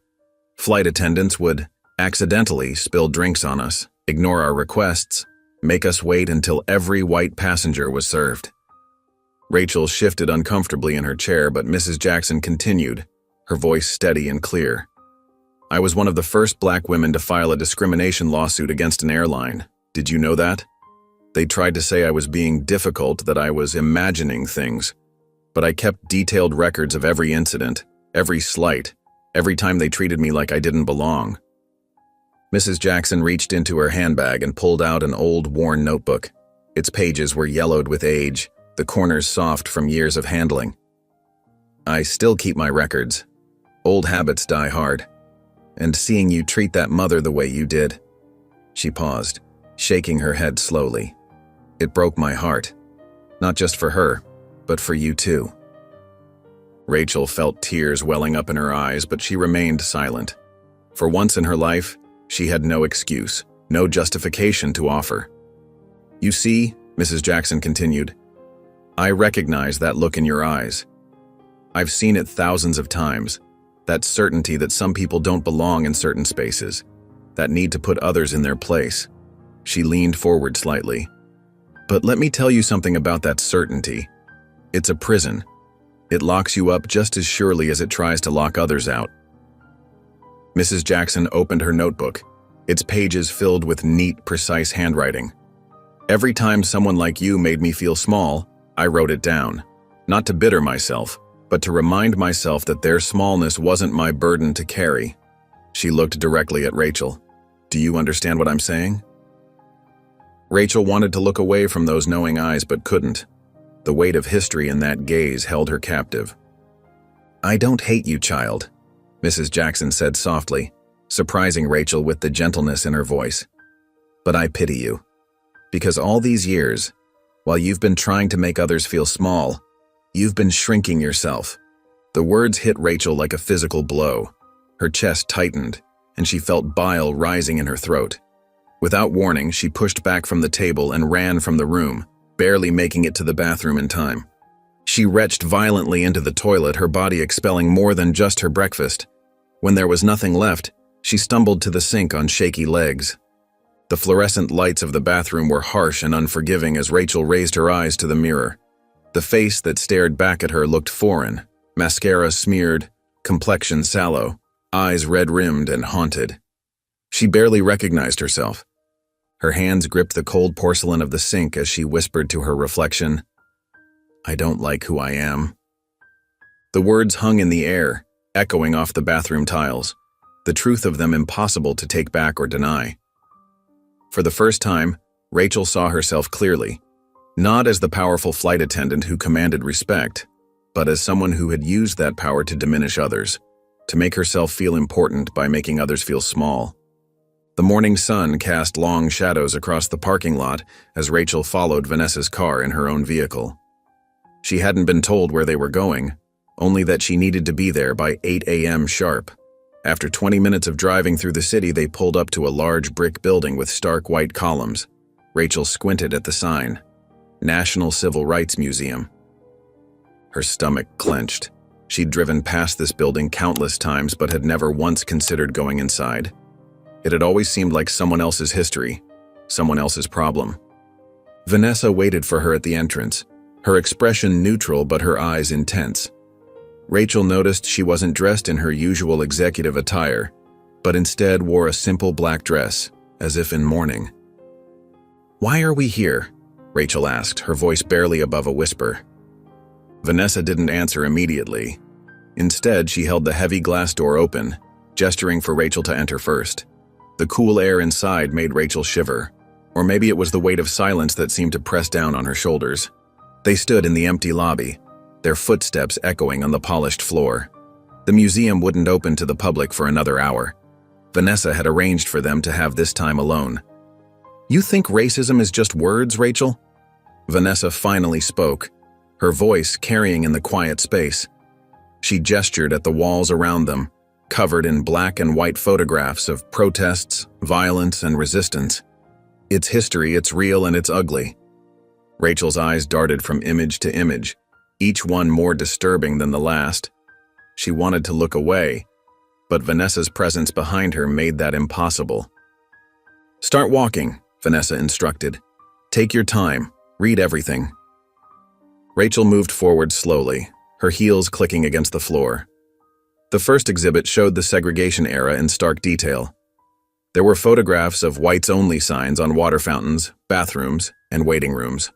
Flight attendants would accidentally spill drinks on us, ignore our requests, make us wait until every white passenger was served. Rachel shifted uncomfortably in her chair, but Mrs. Jackson continued, her voice steady and clear. I was one of the first black women to file a discrimination lawsuit against an airline. Did you know that? They tried to say I was being difficult, that I was imagining things. But I kept detailed records of every incident, every slight, every time they treated me like I didn't belong. Mrs. Jackson reached into her handbag and pulled out an old, worn notebook. Its pages were yellowed with age, the corners soft from years of handling. I still keep my records. Old habits die hard. And seeing you treat that mother the way you did. She paused, shaking her head slowly. It broke my heart. Not just for her, but for you too. Rachel felt tears welling up in her eyes, but she remained silent. For once in her life, she had no excuse, no justification to offer. "You see," Mrs. Jackson continued, "I recognize that look in your eyes. I've seen it thousands of times, that certainty that some people don't belong in certain spaces, that need to put others in their place." She leaned forward slightly. "But let me tell you something about that certainty. It's a prison. It locks you up just as surely as it tries to lock others out." Mrs. Jackson opened her notebook, its pages filled with neat, precise handwriting. "Every time someone like you made me feel small, I wrote it down, not to bitter myself, but to remind myself that their smallness wasn't my burden to carry." She looked directly at Rachel. "Do you understand what I'm saying?" Rachel wanted to look away from those knowing eyes but couldn't. The weight of history in that gaze held her captive. "I don't hate you, child," Mrs. Jackson said softly, surprising Rachel with the gentleness in her voice. "But I pity you. Because all these years, while you've been trying to make others feel small, you've been shrinking yourself." The words hit Rachel like a physical blow. Her chest tightened, and she felt bile rising in her throat. Without warning, she pushed back from the table and ran from the room, barely making it to the bathroom in time. She retched violently into the toilet, her body expelling more than just her breakfast. When there was nothing left, she stumbled to the sink on shaky legs. The fluorescent lights of the bathroom were harsh and unforgiving as Rachel raised her eyes to the mirror. The face that stared back at her looked foreign, mascara smeared, complexion sallow, eyes red-rimmed and haunted. She barely recognized herself. Her hands gripped the cold porcelain of the sink as she whispered to her reflection, "I don't like who I am." The words hung in the air, echoing off the bathroom tiles, the truth of them impossible to take back or deny. For the first time, Rachel saw herself clearly, not as the powerful flight attendant who commanded respect, but as someone who had used that power to diminish others, to make herself feel important by making others feel small. The morning sun cast long shadows across the parking lot as Rachel followed Vanessa's car in her own vehicle. She hadn't been told where they were going, only that she needed to be there by 8 a.m. sharp. After 20 minutes of driving through the city, they pulled up to a large brick building with stark white columns. Rachel squinted at the sign, National Civil Rights Museum. Her stomach clenched. She'd driven past this building countless times but had never once considered going inside. It had always seemed like someone else's history, someone else's problem. Vanessa waited for her at the entrance, her expression neutral but her eyes intense. Rachel noticed she wasn't dressed in her usual executive attire, but instead wore a simple black dress, as if in mourning. "Why are we here?" Rachel asked, her voice barely above a whisper. Vanessa didn't answer immediately. Instead, she held the heavy glass door open, gesturing for Rachel to enter first. The cool air inside made Rachel shiver, or maybe it was the weight of silence that seemed to press down on her shoulders. They stood in the empty lobby, their footsteps echoing on the polished floor. The museum wouldn't open to the public for another hour. Vanessa had arranged for them to have this time alone. "You think racism is just words, Rachel?" Vanessa finally spoke, her voice carrying in the quiet space. She gestured at the walls around them, covered in black and white photographs of protests, violence, and resistance. "It's history, it's real, and it's ugly." Rachel's eyes darted from image to image, each one more disturbing than the last. She wanted to look away, but Vanessa's presence behind her made that impossible. "Start walking," Vanessa instructed. "Take your time, read everything." Rachel moved forward slowly, her heels clicking against the floor. The first exhibit showed the segregation era in stark detail. There were photographs of whites-only signs on water fountains, bathrooms, and waiting rooms.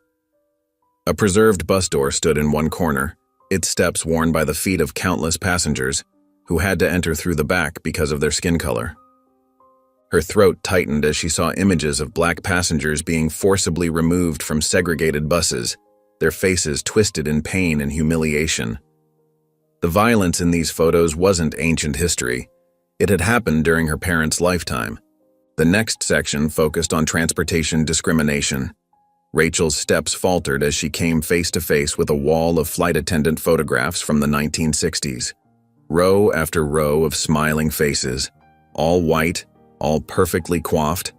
A preserved bus door stood in one corner, its steps worn by the feet of countless passengers who had to enter through the back because of their skin color. Her throat tightened as she saw images of black passengers being forcibly removed from segregated buses, their faces twisted in pain and humiliation. The violence in these photos wasn't ancient history. It had happened during her parents' lifetime. The next section focused on transportation discrimination. Rachel's steps faltered as she came face to face with a wall of flight attendant photographs from the 1960s. Row after row of smiling faces, all white, all perfectly coiffed.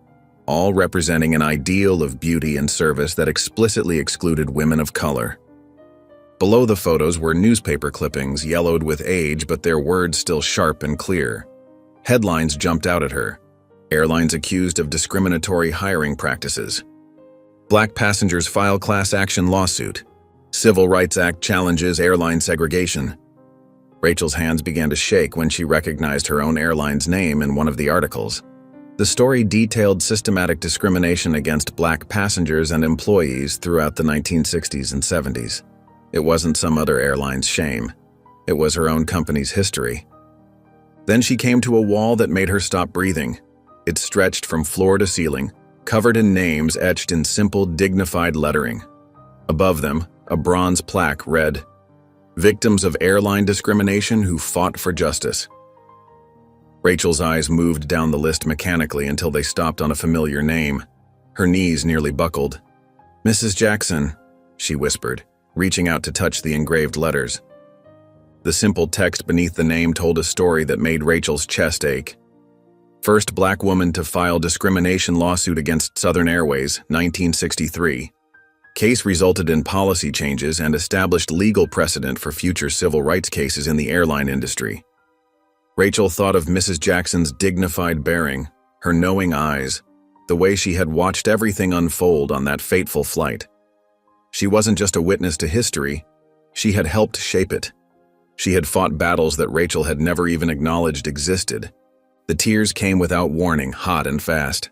all representing an ideal of beauty and service that explicitly excluded women of color. Below the photos were newspaper clippings yellowed with age, but their words still sharp and clear. Headlines jumped out at her. Airlines accused of discriminatory hiring practices. Black passengers file class action lawsuit. Civil Rights Act challenges airline segregation. Rachel's hands began to shake when she recognized her own airline's name in one of the articles. The story detailed systematic discrimination against black passengers and employees throughout the 1960s and 70s. It wasn't some other airline's shame. It was her own company's history. Then she came to a wall that made her stop breathing. It stretched from floor to ceiling, covered in names etched in simple, dignified lettering. Above them, a bronze plaque read, "Victims of airline discrimination who fought for justice." Rachel's eyes moved down the list mechanically until they stopped on a familiar name. Her knees nearly buckled. "Mrs. Jackson," she whispered, reaching out to touch the engraved letters. The simple text beneath the name told a story that made Rachel's chest ache. First black woman to file discrimination lawsuit against Southern Airways, 1963. Case resulted in policy changes and established legal precedent for future civil rights cases in the airline industry. Rachel thought of Mrs. Jackson's dignified bearing, her knowing eyes, the way she had watched everything unfold on that fateful flight. She wasn't just a witness to history, she had helped shape it. She had fought battles that Rachel had never even acknowledged existed. The tears came without warning, hot and fast.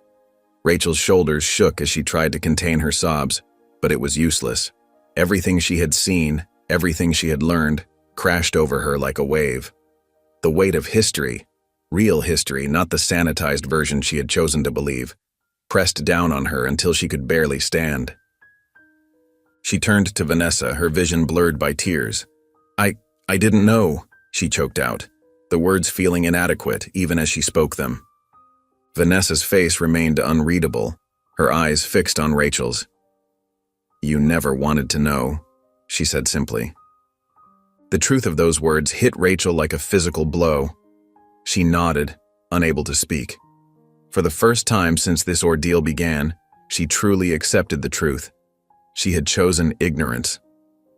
Rachel's shoulders shook as she tried to contain her sobs, but it was useless. Everything she had seen, everything she had learned, crashed over her like a wave. The weight of history, real history, not the sanitized version she had chosen to believe, pressed down on her until she could barely stand. She turned to Vanessa, her vision blurred by tears. I didn't know," she choked out, the words feeling inadequate even as she spoke them. Vanessa's face remained unreadable, her eyes fixed on Rachel's. "You never wanted to know," she said simply. The truth of those words hit Rachel like a physical blow. She nodded, unable to speak. For the first time since this ordeal began, she truly accepted the truth. She had chosen ignorance.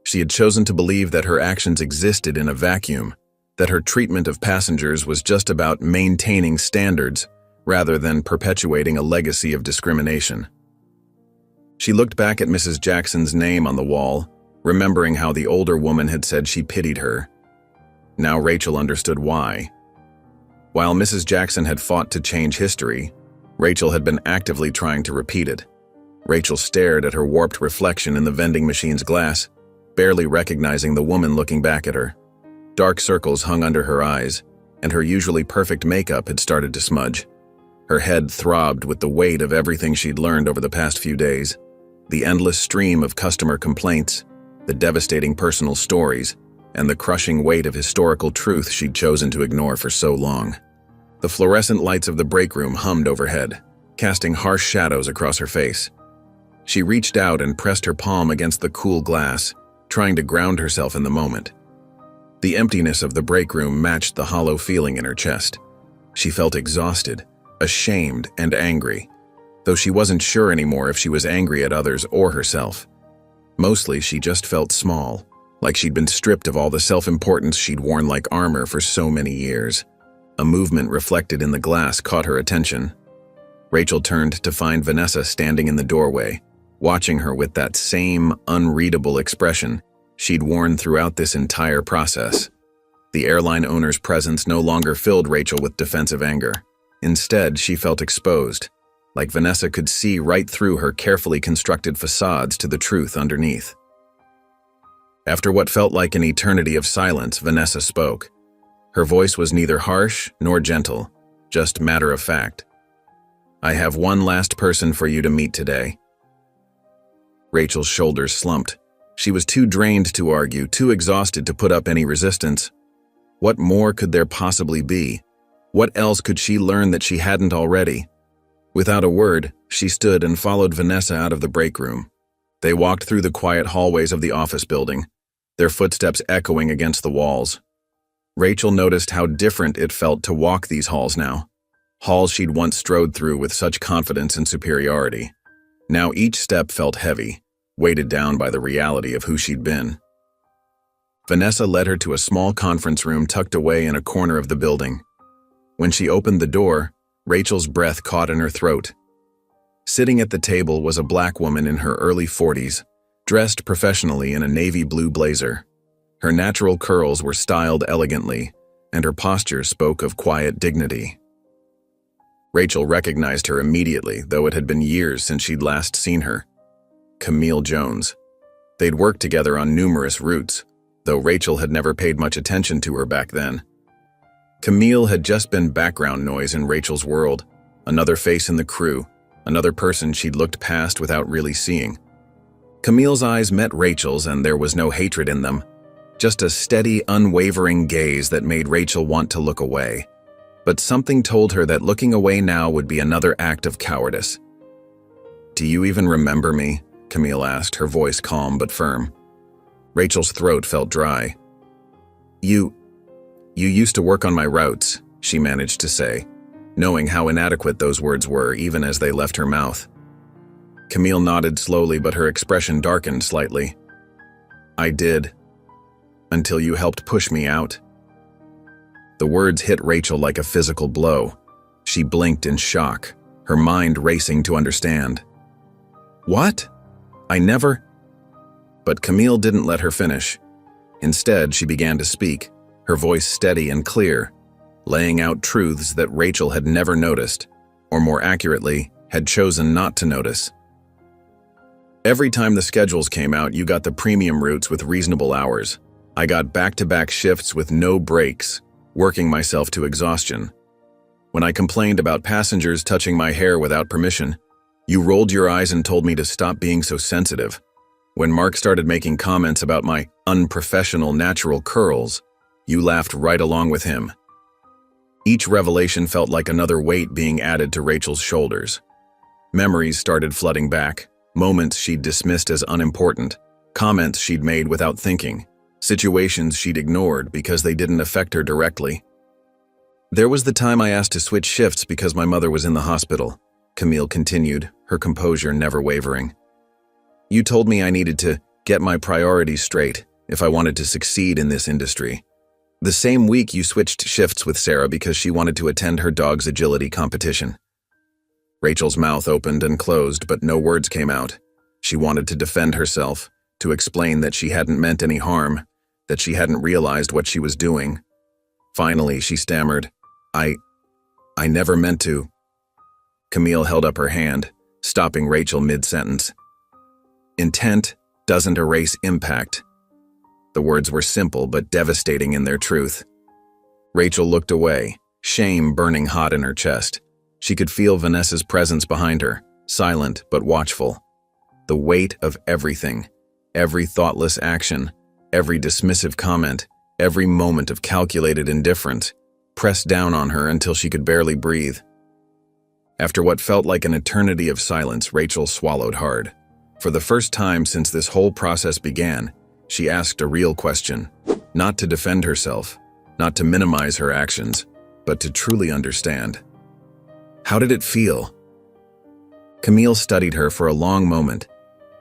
She had chosen to believe that her actions existed in a vacuum, that her treatment of passengers was just about maintaining standards rather than perpetuating a legacy of discrimination. She looked back at Mrs. Jackson's name on the wall, remembering how the older woman had said she pitied her. Now Rachel understood why. While Mrs. Jackson had fought to change history, Rachel had been actively trying to repeat it. Rachel stared at her warped reflection in the vending machine's glass, barely recognizing the woman looking back at her. Dark circles hung under her eyes, and her usually perfect makeup had started to smudge. Her head throbbed with the weight of everything she'd learned over the past few days. The endless stream of customer complaints, the devastating personal stories, and the crushing weight of historical truth she'd chosen to ignore for so long. The fluorescent lights of the break room hummed overhead, casting harsh shadows across her face. She reached out and pressed her palm against the cool glass, trying to ground herself in the moment. The emptiness of the break room matched the hollow feeling in her chest. She felt exhausted, ashamed, and angry, though she wasn't sure anymore if she was angry at others or herself. Mostly, she just felt small, like she'd been stripped of all the self-importance she'd worn like armor for so many years. A movement reflected in the glass caught her attention. Rachel turned to find Vanessa standing in the doorway, watching her with that same unreadable expression she'd worn throughout this entire process. The airline owner's presence no longer filled Rachel with defensive anger. Instead, she felt exposed, like Vanessa could see right through her carefully constructed facades to the truth underneath. After what felt like an eternity of silence, Vanessa spoke. Her voice was neither harsh nor gentle, just matter of fact. "I have one last person for you to meet today." Rachel's shoulders slumped. She was too drained to argue, too exhausted to put up any resistance. What more could there possibly be? What else could she learn that she hadn't already? Without a word, she stood and followed Vanessa out of the break room. They walked through the quiet hallways of the office building, their footsteps echoing against the walls. Rachel noticed how different it felt to walk these halls now. halls she'd once strode through with such confidence and superiority. Now each step felt heavy, weighted down by the reality of who she'd been. Vanessa led her to a small conference room tucked away in a corner of the building. When she opened the door, Rachel's breath caught in her throat. Sitting at the table was a black woman in her early 40s, dressed professionally in a navy blue blazer. Her natural curls were styled elegantly, and her posture spoke of quiet dignity. Rachel recognized her immediately, though it had been years since she'd last seen her. Camille Jones. They'd worked together on numerous routes, though Rachel had never paid much attention to her back then. Camille had just been background noise in Rachel's world, another face in the crew, another person she'd looked past without really seeing. Camille's eyes met Rachel's, and there was no hatred in them, just a steady, unwavering gaze that made Rachel want to look away. But something told her that looking away now would be another act of cowardice. "Do you even remember me?" Camille asked, her voice calm but firm. Rachel's throat felt dry. You used to work on my routes," she managed to say, knowing how inadequate those words were even as they left her mouth. Camille nodded slowly, but her expression darkened slightly. "I did. Until you helped push me out." The words hit Rachel like a physical blow. She blinked in shock, her mind racing to understand. "What? I never—" But Camille didn't let her finish. Instead, she began to speak, her voice steady and clear, laying out truths that Rachel had never noticed, or more accurately, had chosen not to notice. "Every time the schedules came out, you got the premium routes with reasonable hours. I got back-to-back shifts with no breaks, working myself to exhaustion. When I complained about passengers touching my hair without permission, you rolled your eyes and told me to stop being so sensitive. When Mark started making comments about my unprofessional natural curls, you laughed right along with him." Each revelation felt like another weight being added to Rachel's shoulders. Memories started flooding back, moments she'd dismissed as unimportant, comments she'd made without thinking, situations she'd ignored because they didn't affect her directly. "There was the time I asked to switch shifts because my mother was in the hospital," Camille continued, her composure never wavering. "You told me I needed to get my priorities straight if I wanted to succeed in this industry. The same week you switched shifts with Sarah because she wanted to attend her dog's agility competition." Rachel's mouth opened and closed, but no words came out. She wanted to defend herself, to explain that she hadn't meant any harm, that she hadn't realized what she was doing. Finally, she stammered, I never meant to." Camille held up her hand, stopping Rachel mid-sentence. "Intent doesn't erase impact." The words were simple but devastating in their truth. Rachel looked away, shame burning hot in her chest. She could feel Vanessa's presence behind her, silent but watchful. The weight of everything, every thoughtless action, every dismissive comment, every moment of calculated indifference, pressed down on her until she could barely breathe. After what felt like an eternity of silence, Rachel swallowed hard. For the first time since this whole process began, she asked a real question, not to defend herself, not to minimize her actions, but to truly understand. How did it feel? Camille studied her for a long moment,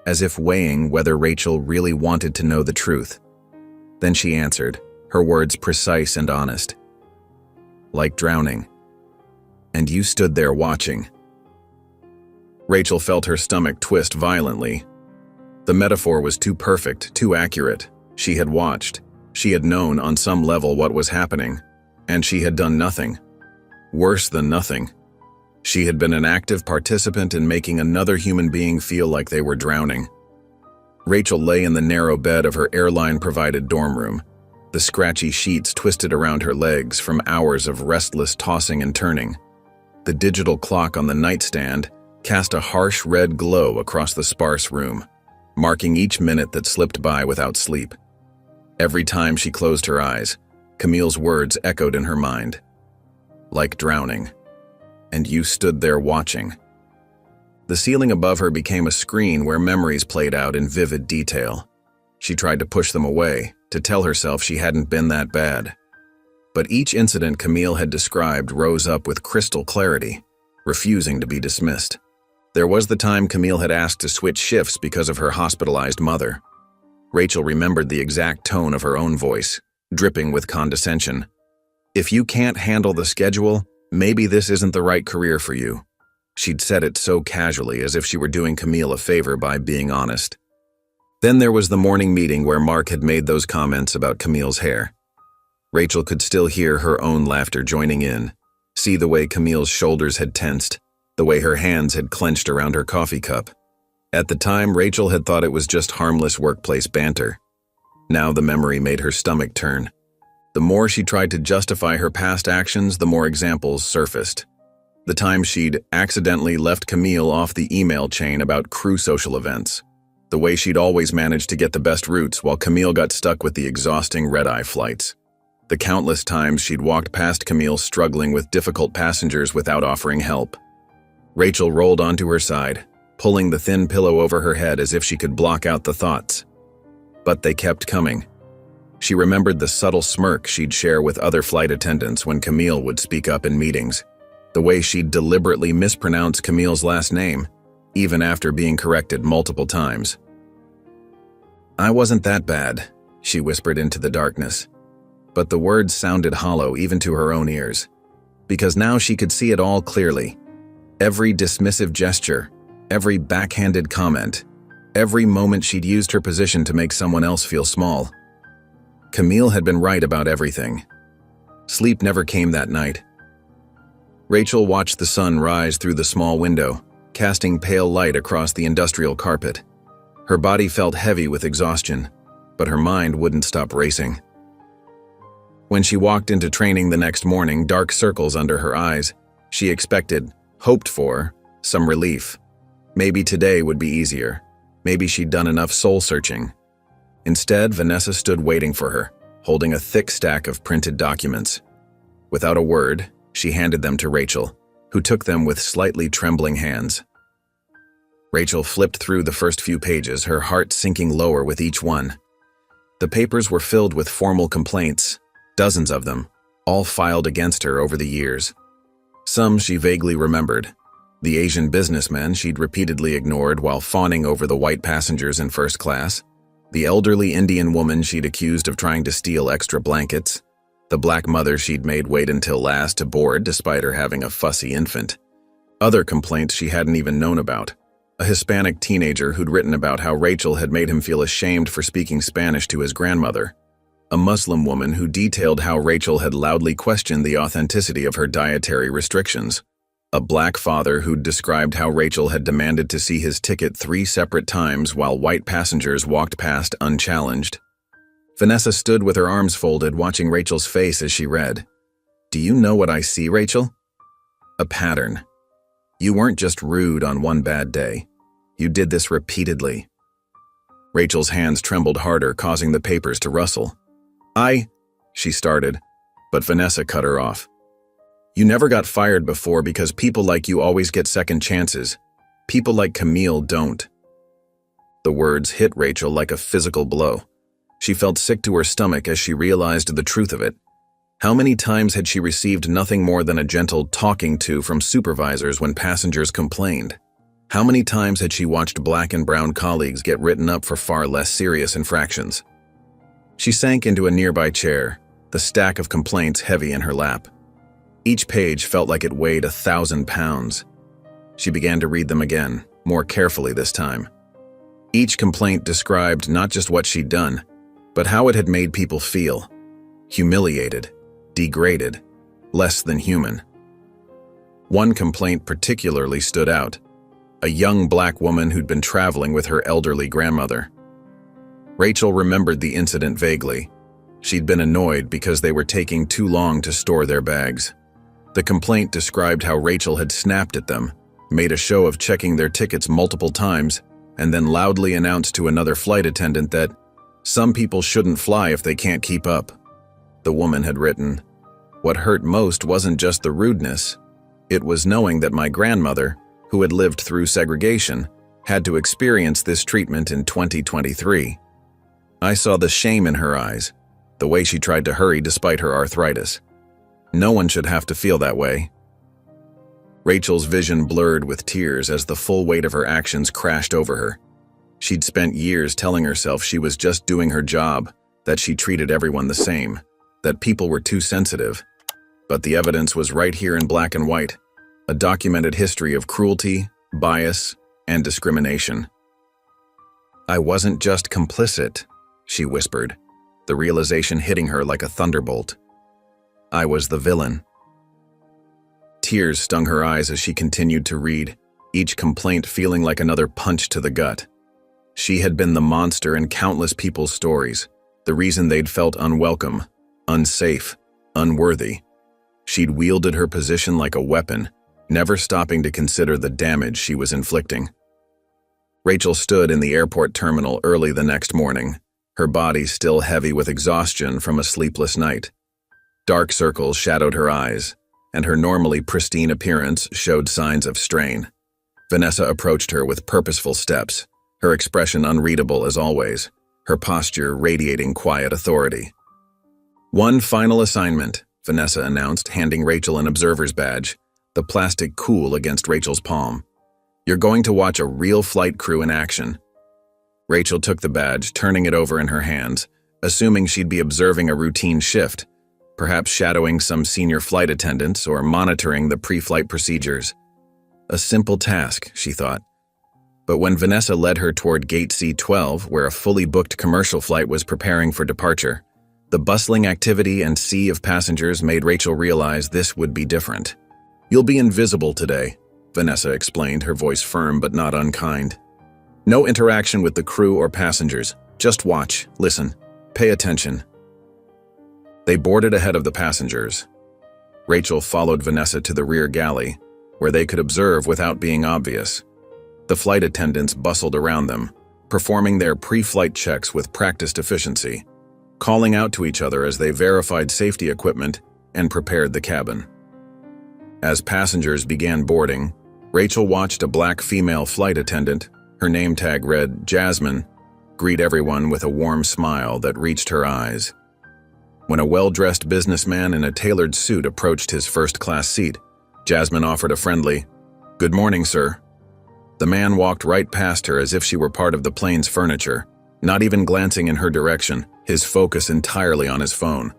as if weighing whether Rachel really wanted to know the truth. Then she answered, her words precise and honest. "Like drowning. And you stood there watching." Rachel felt her stomach twist violently. The metaphor was too perfect, too accurate. She had watched. She had known on some level what was happening, and she had done nothing. Worse than nothing. She had been an active participant in making another human being feel like they were drowning. Rachel lay in the narrow bed of her airline-provided dorm room, the scratchy sheets twisted around her legs from hours of restless tossing and turning. The digital clock on the nightstand cast a harsh red glow across the sparse room, marking each minute that slipped by without sleep. Every time she closed her eyes, Camille's words echoed in her mind. Like drowning. And you stood there watching. The ceiling above her became a screen where memories played out in vivid detail. She tried to push them away, to tell herself she hadn't been that bad. But each incident Camille had described rose up with crystal clarity, refusing to be dismissed. There was the time Camille had asked to switch shifts because of her hospitalized mother. Rachel remembered the exact tone of her own voice, dripping with condescension. "If you can't handle the schedule, maybe this isn't the right career for you." She'd said it so casually, as if she were doing Camille a favor by being honest. Then there was the morning meeting where Mark had made those comments about Camille's hair. Rachel could still hear her own laughter joining in, see the way Camille's shoulders had tensed, the way her hands had clenched around her coffee cup. At the time, Rachel had thought it was just harmless workplace banter. Now the memory made her stomach turn. The more she tried to justify her past actions, the more examples surfaced. The time she'd accidentally left Camille off the email chain about crew social events. The way she'd always managed to get the best routes while Camille got stuck with the exhausting red-eye flights. The countless times she'd walked past Camille struggling with difficult passengers without offering help. Rachel rolled onto her side, pulling the thin pillow over her head as if she could block out the thoughts. But they kept coming. She remembered the subtle smirk she'd share with other flight attendants when Camille would speak up in meetings, the way she'd deliberately mispronounce Camille's last name, even after being corrected multiple times. "I wasn't that bad," she whispered into the darkness. But the words sounded hollow even to her own ears, because now she could see it all clearly. Every dismissive gesture, every backhanded comment, every moment she'd used her position to make someone else feel small. Camille had been right about everything. Sleep never came that night. Rachel watched the sun rise through the small window, casting pale light across the industrial carpet. Her body felt heavy with exhaustion, but her mind wouldn't stop racing. When she walked into training the next morning, dark circles under her eyes, she expected, hoped for, some relief. Maybe today would be easier. Maybe she'd done enough soul-searching. Instead, Vanessa stood waiting for her, holding a thick stack of printed documents. Without a word, she handed them to Rachel, who took them with slightly trembling hands. Rachel flipped through the first few pages, her heart sinking lower with each one. The papers were filled with formal complaints, dozens of them, all filed against her over the years. Some she vaguely remembered. The Asian businessmen she'd repeatedly ignored while fawning over the white passengers in first class. The elderly Indian woman she'd accused of trying to steal extra blankets. The black mother she'd made wait until last to board despite her having a fussy infant. Other complaints she hadn't even known about. A Hispanic teenager who'd written about how Rachel had made him feel ashamed for speaking Spanish to his grandmother. A Muslim woman who detailed how Rachel had loudly questioned the authenticity of her dietary restrictions. A black father who'd described how Rachel had demanded to see his ticket 3 separate times while white passengers walked past unchallenged. Vanessa stood with her arms folded, watching Rachel's face as she read. "Do you know what I see, Rachel? A pattern. You weren't just rude on one bad day. You did this repeatedly." Rachel's hands trembled harder, causing the papers to rustle. She started, but Vanessa cut her off. "You never got fired before because people like you always get second chances. People like Camille don't." The words hit Rachel like a physical blow. She felt sick to her stomach as she realized the truth of it. How many times had she received nothing more than a gentle talking to from supervisors when passengers complained? How many times had she watched black and brown colleagues get written up for far less serious infractions? She sank into a nearby chair, the stack of complaints heavy in her lap. Each page felt like it weighed 1,000 pounds. She began to read them again, more carefully this time. Each complaint described not just what she'd done, but how it had made people feel. Humiliated, degraded, less than human. One complaint particularly stood out. A young black woman who'd been traveling with her elderly grandmother. Rachel remembered the incident vaguely. She'd been annoyed because they were taking too long to store their bags. The complaint described how Rachel had snapped at them, made a show of checking their tickets multiple times, and then loudly announced to another flight attendant that some people shouldn't fly if they can't keep up. The woman had written, "What hurt most wasn't just the rudeness. It was knowing that my grandmother, who had lived through segregation, had to experience this treatment in 2023. I saw the shame in her eyes, the way she tried to hurry despite her arthritis. No one should have to feel that way. Rachel's vision blurred with tears as the full weight of her actions crashed over her. She'd spent years telling herself she was just doing her job, that she treated everyone the same, that people were too sensitive. But the evidence was right here in black and white, a documented history of cruelty, bias, and discrimination. "I wasn't just complicit," she whispered, the realization hitting her like a thunderbolt. "I was the villain." Tears stung her eyes as she continued to read, each complaint feeling like another punch to the gut. She had been the monster in countless people's stories, the reason they'd felt unwelcome, unsafe, unworthy. She'd wielded her position like a weapon, never stopping to consider the damage she was inflicting. Rachel stood in the airport terminal early the next morning, her body still heavy with exhaustion from a sleepless night. Dark circles shadowed her eyes, and her normally pristine appearance showed signs of strain. Vanessa approached her with purposeful steps, her expression unreadable as always, her posture radiating quiet authority. "One final assignment," Vanessa announced, handing Rachel an observer's badge, the plastic cool against Rachel's palm. "You're going to watch a real flight crew in action." Rachel took the badge, turning it over in her hands, assuming she'd be observing a routine shift, perhaps shadowing some senior flight attendants or monitoring the pre-flight procedures. A simple task, she thought. But when Vanessa led her toward Gate C-12, where a fully booked commercial flight was preparing for departure, the bustling activity and sea of passengers made Rachel realize this would be different. "You'll be invisible today," Vanessa explained, her voice firm but not unkind. "No interaction with the crew or passengers. Just watch, listen, pay attention." They boarded ahead of the passengers. Rachel followed Vanessa to the rear galley, where they could observe without being obvious. The flight attendants bustled around them, performing their pre-flight checks with practiced efficiency, calling out to each other as they verified safety equipment and prepared the cabin. As passengers began boarding, Rachel watched a black female flight attendant, her name tag read Jasmine, greet everyone with a warm smile that reached her eyes. When a well-dressed businessman in a tailored suit approached his first-class seat, Jasmine offered a friendly, "Good morning, sir." The man walked right past her as if she were part of the plane's furniture, not even glancing in her direction, his focus entirely on his phone.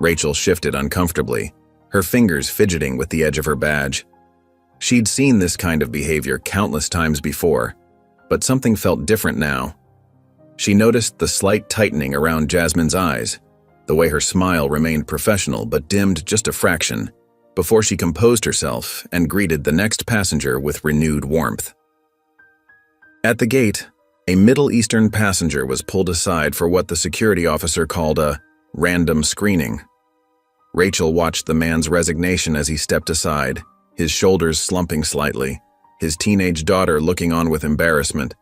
Rachel shifted uncomfortably, her fingers fidgeting with the edge of her badge. She'd seen this kind of behavior countless times before, but something felt different now. She noticed the slight tightening around Jasmine's eyes, the way her smile remained professional but dimmed just a fraction, before she composed herself and greeted the next passenger with renewed warmth. At the gate, a Middle Eastern passenger was pulled aside for what the security officer called a random screening. Rachel watched the man's resignation as he stepped aside, his shoulders slumping slightly, his teenage daughter looking on with embarrassment,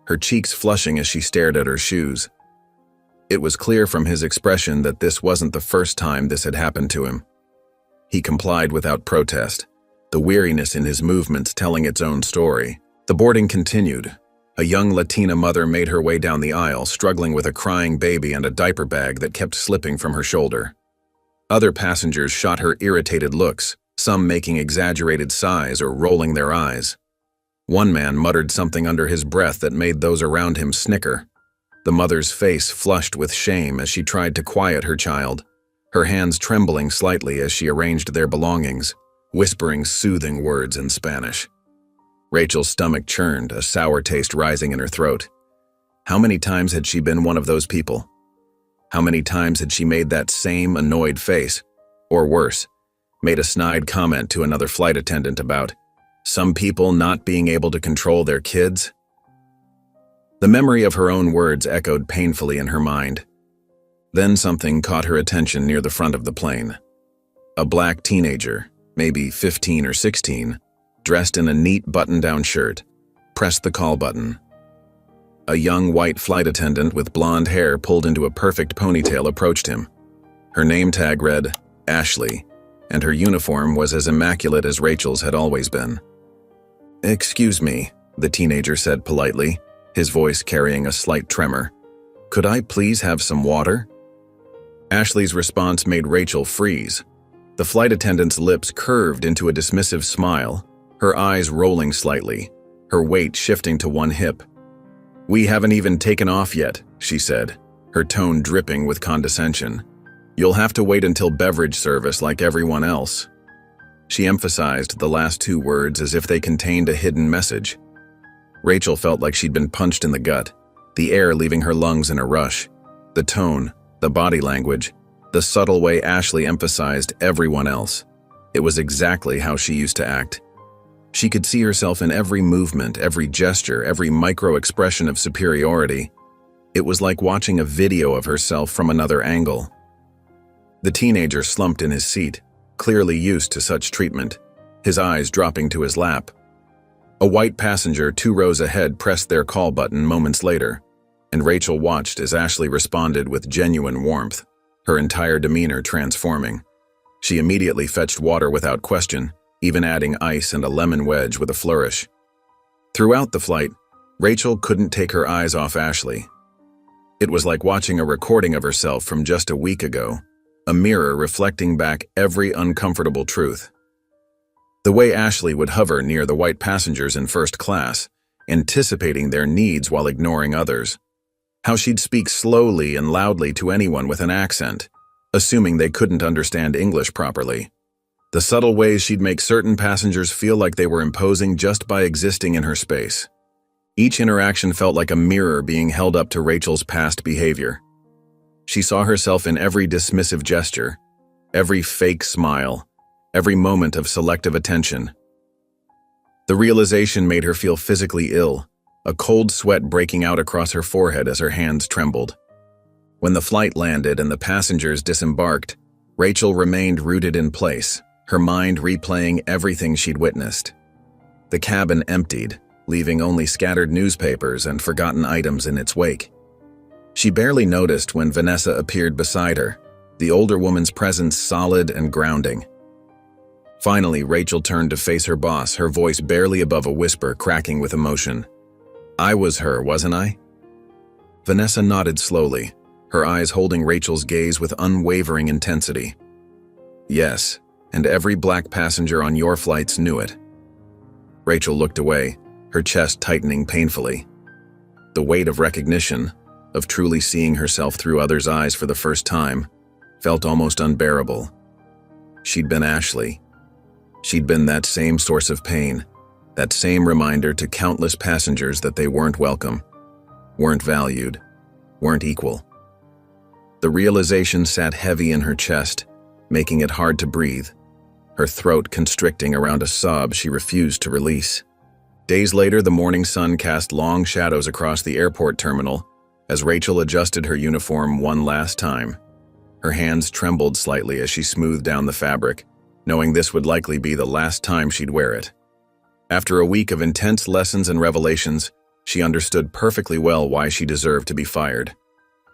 her cheeks flushing as she stared at her shoes. It was clear from his expression that this wasn't the first time this had happened to him. He complied without protest, the weariness in his movements telling its own story. The boarding continued. A young Latina mother made her way down the aisle, struggling with a crying baby and a diaper bag that kept slipping from her shoulder. Other passengers shot her irritated looks, some making exaggerated sighs or rolling their eyes. One man muttered something under his breath that made those around him snicker. The mother's face flushed with shame as she tried to quiet her child, her hands trembling slightly as she arranged their belongings, whispering soothing words in Spanish. Rachel's stomach churned, a sour taste rising in her throat. How many times had she been one of those people? How many times had she made that same annoyed face, or worse, made a snide comment to another flight attendant about some people not being able to control their kids? The memory of her own words echoed painfully in her mind. Then something caught her attention near the front of the plane. A black teenager, maybe 15 or 16, dressed in a neat button-down shirt, pressed the call button. A young white flight attendant with blonde hair pulled into a perfect ponytail approached him. Her name tag read Ashley, and her uniform was as immaculate as Rachel's had always been. "Excuse me," the teenager said politely, his voice carrying a slight tremor. "Could I please have some water?" Ashley's response made Rachel freeze. The flight attendant's lips curved into a dismissive smile, her eyes rolling slightly, her weight shifting to one hip. "We haven't even taken off yet," she said, her tone dripping with condescension. "You'll have to wait until beverage service like everyone else." She emphasized the last two words as if they contained a hidden message. Rachel felt like she'd been punched in the gut, the air leaving her lungs in a rush. The tone, the body language, the subtle way Ashley emphasized everyone else. It was exactly how she used to act. She could see herself in every movement, every gesture, every micro-expression of superiority. It was like watching a video of herself from another angle. The teenager slumped in his seat, clearly used to such treatment, his eyes dropping to his lap. A white passenger 2 rows ahead pressed their call button moments later, and Rachel watched as Ashley responded with genuine warmth, her entire demeanor transforming. She immediately fetched water without question, even adding ice and a lemon wedge with a flourish. Throughout the flight, Rachel couldn't take her eyes off Ashley. It was like watching a recording of herself from just a week ago, a mirror reflecting back every uncomfortable truth. The way Ashley would hover near the white passengers in first class, anticipating their needs while ignoring others. How she'd speak slowly and loudly to anyone with an accent, assuming they couldn't understand English properly. The subtle ways she'd make certain passengers feel like they were imposing just by existing in her space. Each interaction felt like a mirror being held up to Rachel's past behavior. She saw herself in every dismissive gesture, every fake smile, every moment of selective attention. The realization made her feel physically ill, a cold sweat breaking out across her forehead as her hands trembled. When the flight landed and the passengers disembarked, Rachel remained rooted in place, her mind replaying everything she'd witnessed. The cabin emptied, leaving only scattered newspapers and forgotten items in its wake. She barely noticed when Vanessa appeared beside her, the older woman's presence solid and grounding. Finally, Rachel turned to face her boss, her voice barely above a whisper, cracking with emotion. "I was her, wasn't I?" Vanessa nodded slowly, her eyes holding Rachel's gaze with unwavering intensity. "Yes, and every black passenger on your flights knew it." Rachel looked away, her chest tightening painfully. The weight of recognition, of truly seeing herself through others' eyes for the first time, felt almost unbearable. She'd been Ashley. She'd been that same source of pain, that same reminder to countless passengers that they weren't welcome, weren't valued, weren't equal. The realization sat heavy in her chest, making it hard to breathe, her throat constricting around a sob she refused to release. Days later, the morning sun cast long shadows across the airport terminal as Rachel adjusted her uniform one last time. Her hands trembled slightly as she smoothed down the fabric, knowing this would likely be the last time she'd wear it. After a week of intense lessons and revelations, she understood perfectly well why she deserved to be fired.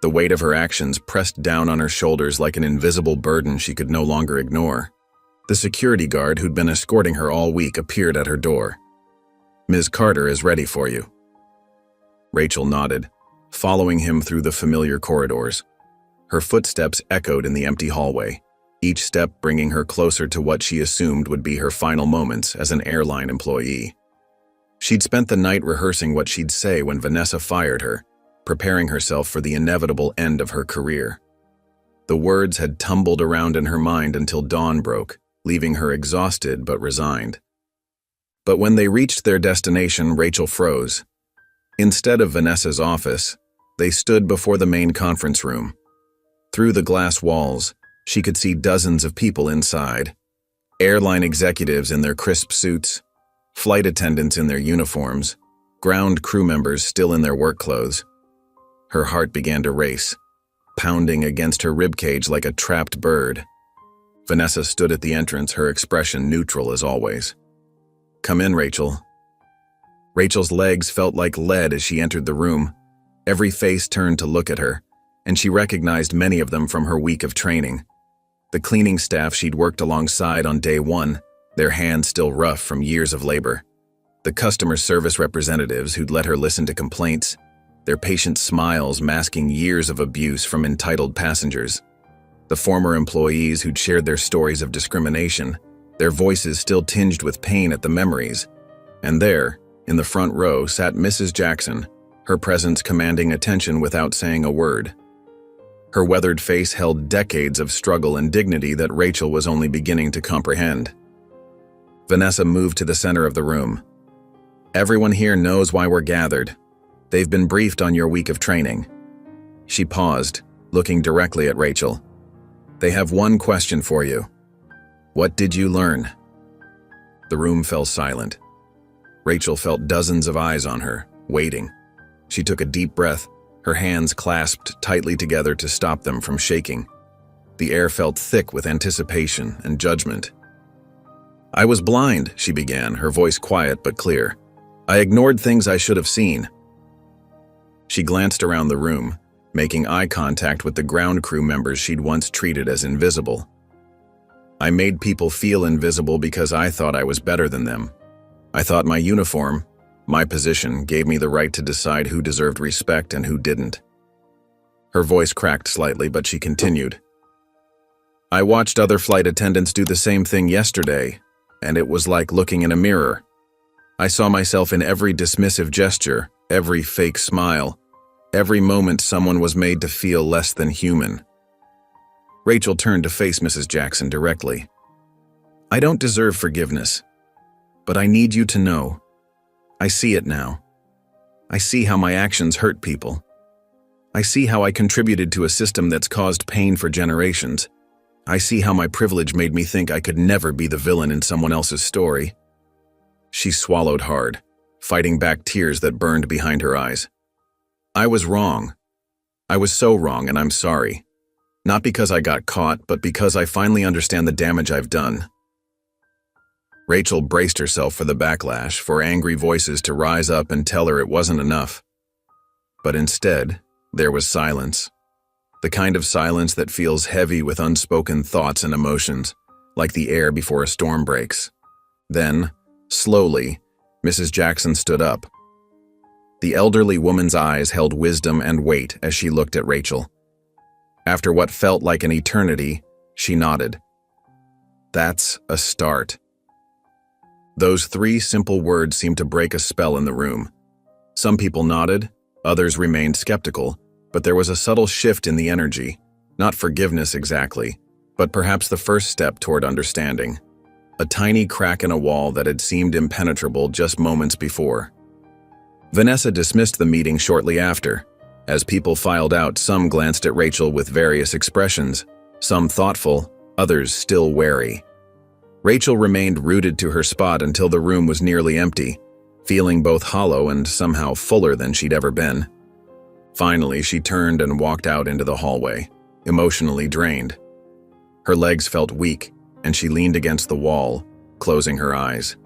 The weight of her actions pressed down on her shoulders like an invisible burden she could no longer ignore. The security guard who'd been escorting her all week appeared at her door. "Ms. Carter is ready for you." Rachel nodded, following him through the familiar corridors. Her footsteps echoed in the empty hallway, each step bringing her closer to what she assumed would be her final moments as an airline employee. She'd spent the night rehearsing what she'd say when Vanessa fired her, preparing herself for the inevitable end of her career. The words had tumbled around in her mind until dawn broke, leaving her exhausted but resigned. But when they reached their destination, Rachel froze. Instead of Vanessa's office, they stood before the main conference room. Through the glass walls, she could see dozens of people inside. Airline executives in their crisp suits, flight attendants in their uniforms, ground crew members still in their work clothes. Her heart began to race, pounding against her ribcage like a trapped bird. Vanessa stood at the entrance, her expression neutral as always. "Come in, Rachel." Rachel's legs felt like lead as she entered the room. Every face turned to look at her, and she recognized many of them from her week of training. The cleaning staff she'd worked alongside on day one, their hands still rough from years of labor. The customer service representatives who'd let her listen to complaints, their patient smiles masking years of abuse from entitled passengers. The former employees who'd shared their stories of discrimination, their voices still tinged with pain at the memories. And there, in the front row, sat Mrs. Jackson, her presence commanding attention without saying a word. Her weathered face held decades of struggle and dignity that Rachel was only beginning to comprehend. Vanessa moved to the center of the room. "Everyone here knows why we're gathered. They've been briefed on your week of training." She paused, looking directly at Rachel. "They have one question for you. What did you learn?" The room fell silent. Rachel felt dozens of eyes on her, waiting. She took a deep breath, her hands clasped tightly together to stop them from shaking. The air felt thick with anticipation and judgment. "I was blind," she began, her voice quiet but clear. "I ignored things I should have seen." She glanced around the room, making eye contact with the ground crew members she'd once treated as invisible. "I made people feel invisible because I thought I was better than them. I thought my uniform, my position, gave me the right to decide who deserved respect and who didn't." Her voice cracked slightly, but she continued. "I watched other flight attendants do the same thing yesterday, and it was like looking in a mirror. I saw myself in every dismissive gesture, every fake smile, every moment someone was made to feel less than human." Rachel turned to face Mrs. Jackson directly. "I don't deserve forgiveness, but I need you to know. I see it now. I see how my actions hurt people. I see how I contributed to a system that's caused pain for generations. I see how my privilege made me think I could never be the villain in someone else's story." She swallowed hard, fighting back tears that burned behind her eyes. "I was wrong. I was so wrong, and I'm sorry. Not because I got caught, but because I finally understand the damage I've done." Rachel braced herself for the backlash, for angry voices to rise up and tell her it wasn't enough. But instead, there was silence. The kind of silence that feels heavy with unspoken thoughts and emotions, like the air before a storm breaks. Then, slowly, Mrs. Jackson stood up. The elderly woman's eyes held wisdom and weight as she looked at Rachel. After what felt like an eternity, she nodded. "That's a start." Those 3 simple words seemed to break a spell in the room. Some people nodded, others remained skeptical, but there was a subtle shift in the energy, not forgiveness exactly, but perhaps the first step toward understanding. A tiny crack in a wall that had seemed impenetrable just moments before. Vanessa dismissed the meeting shortly after. As people filed out, some glanced at Rachel with various expressions, some thoughtful, others still wary. Rachel remained rooted to her spot until the room was nearly empty, feeling both hollow and somehow fuller than she'd ever been. Finally, she turned and walked out into the hallway, emotionally drained. Her legs felt weak, and she leaned against the wall, closing her eyes.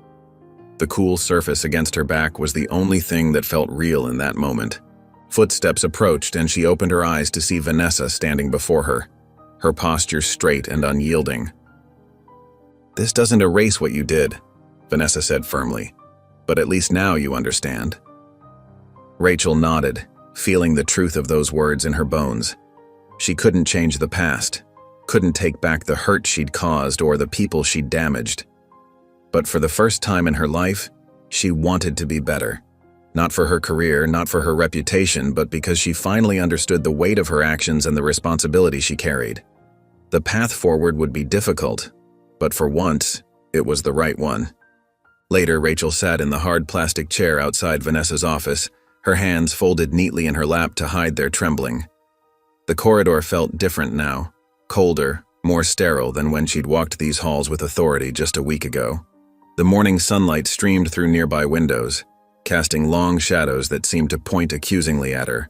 The cool surface against her back was the only thing that felt real in that moment. Footsteps approached, and she opened her eyes to see Vanessa standing before her, her posture straight and unyielding. "This doesn't erase what you did," Vanessa said firmly, "but at least now you understand." Rachel nodded, feeling the truth of those words in her bones. She couldn't change the past, couldn't take back the hurt she'd caused or the people she'd damaged. But for the first time in her life, she wanted to be better. Not for her career, not for her reputation, but because she finally understood the weight of her actions and the responsibility she carried. The path forward would be difficult, but for once, it was the right one. Later, Rachel sat in the hard plastic chair outside Vanessa's office, her hands folded neatly in her lap to hide their trembling. The corridor felt different now, colder, more sterile than when she'd walked these halls with authority just a week ago. The morning sunlight streamed through nearby windows, casting long shadows that seemed to point accusingly at her.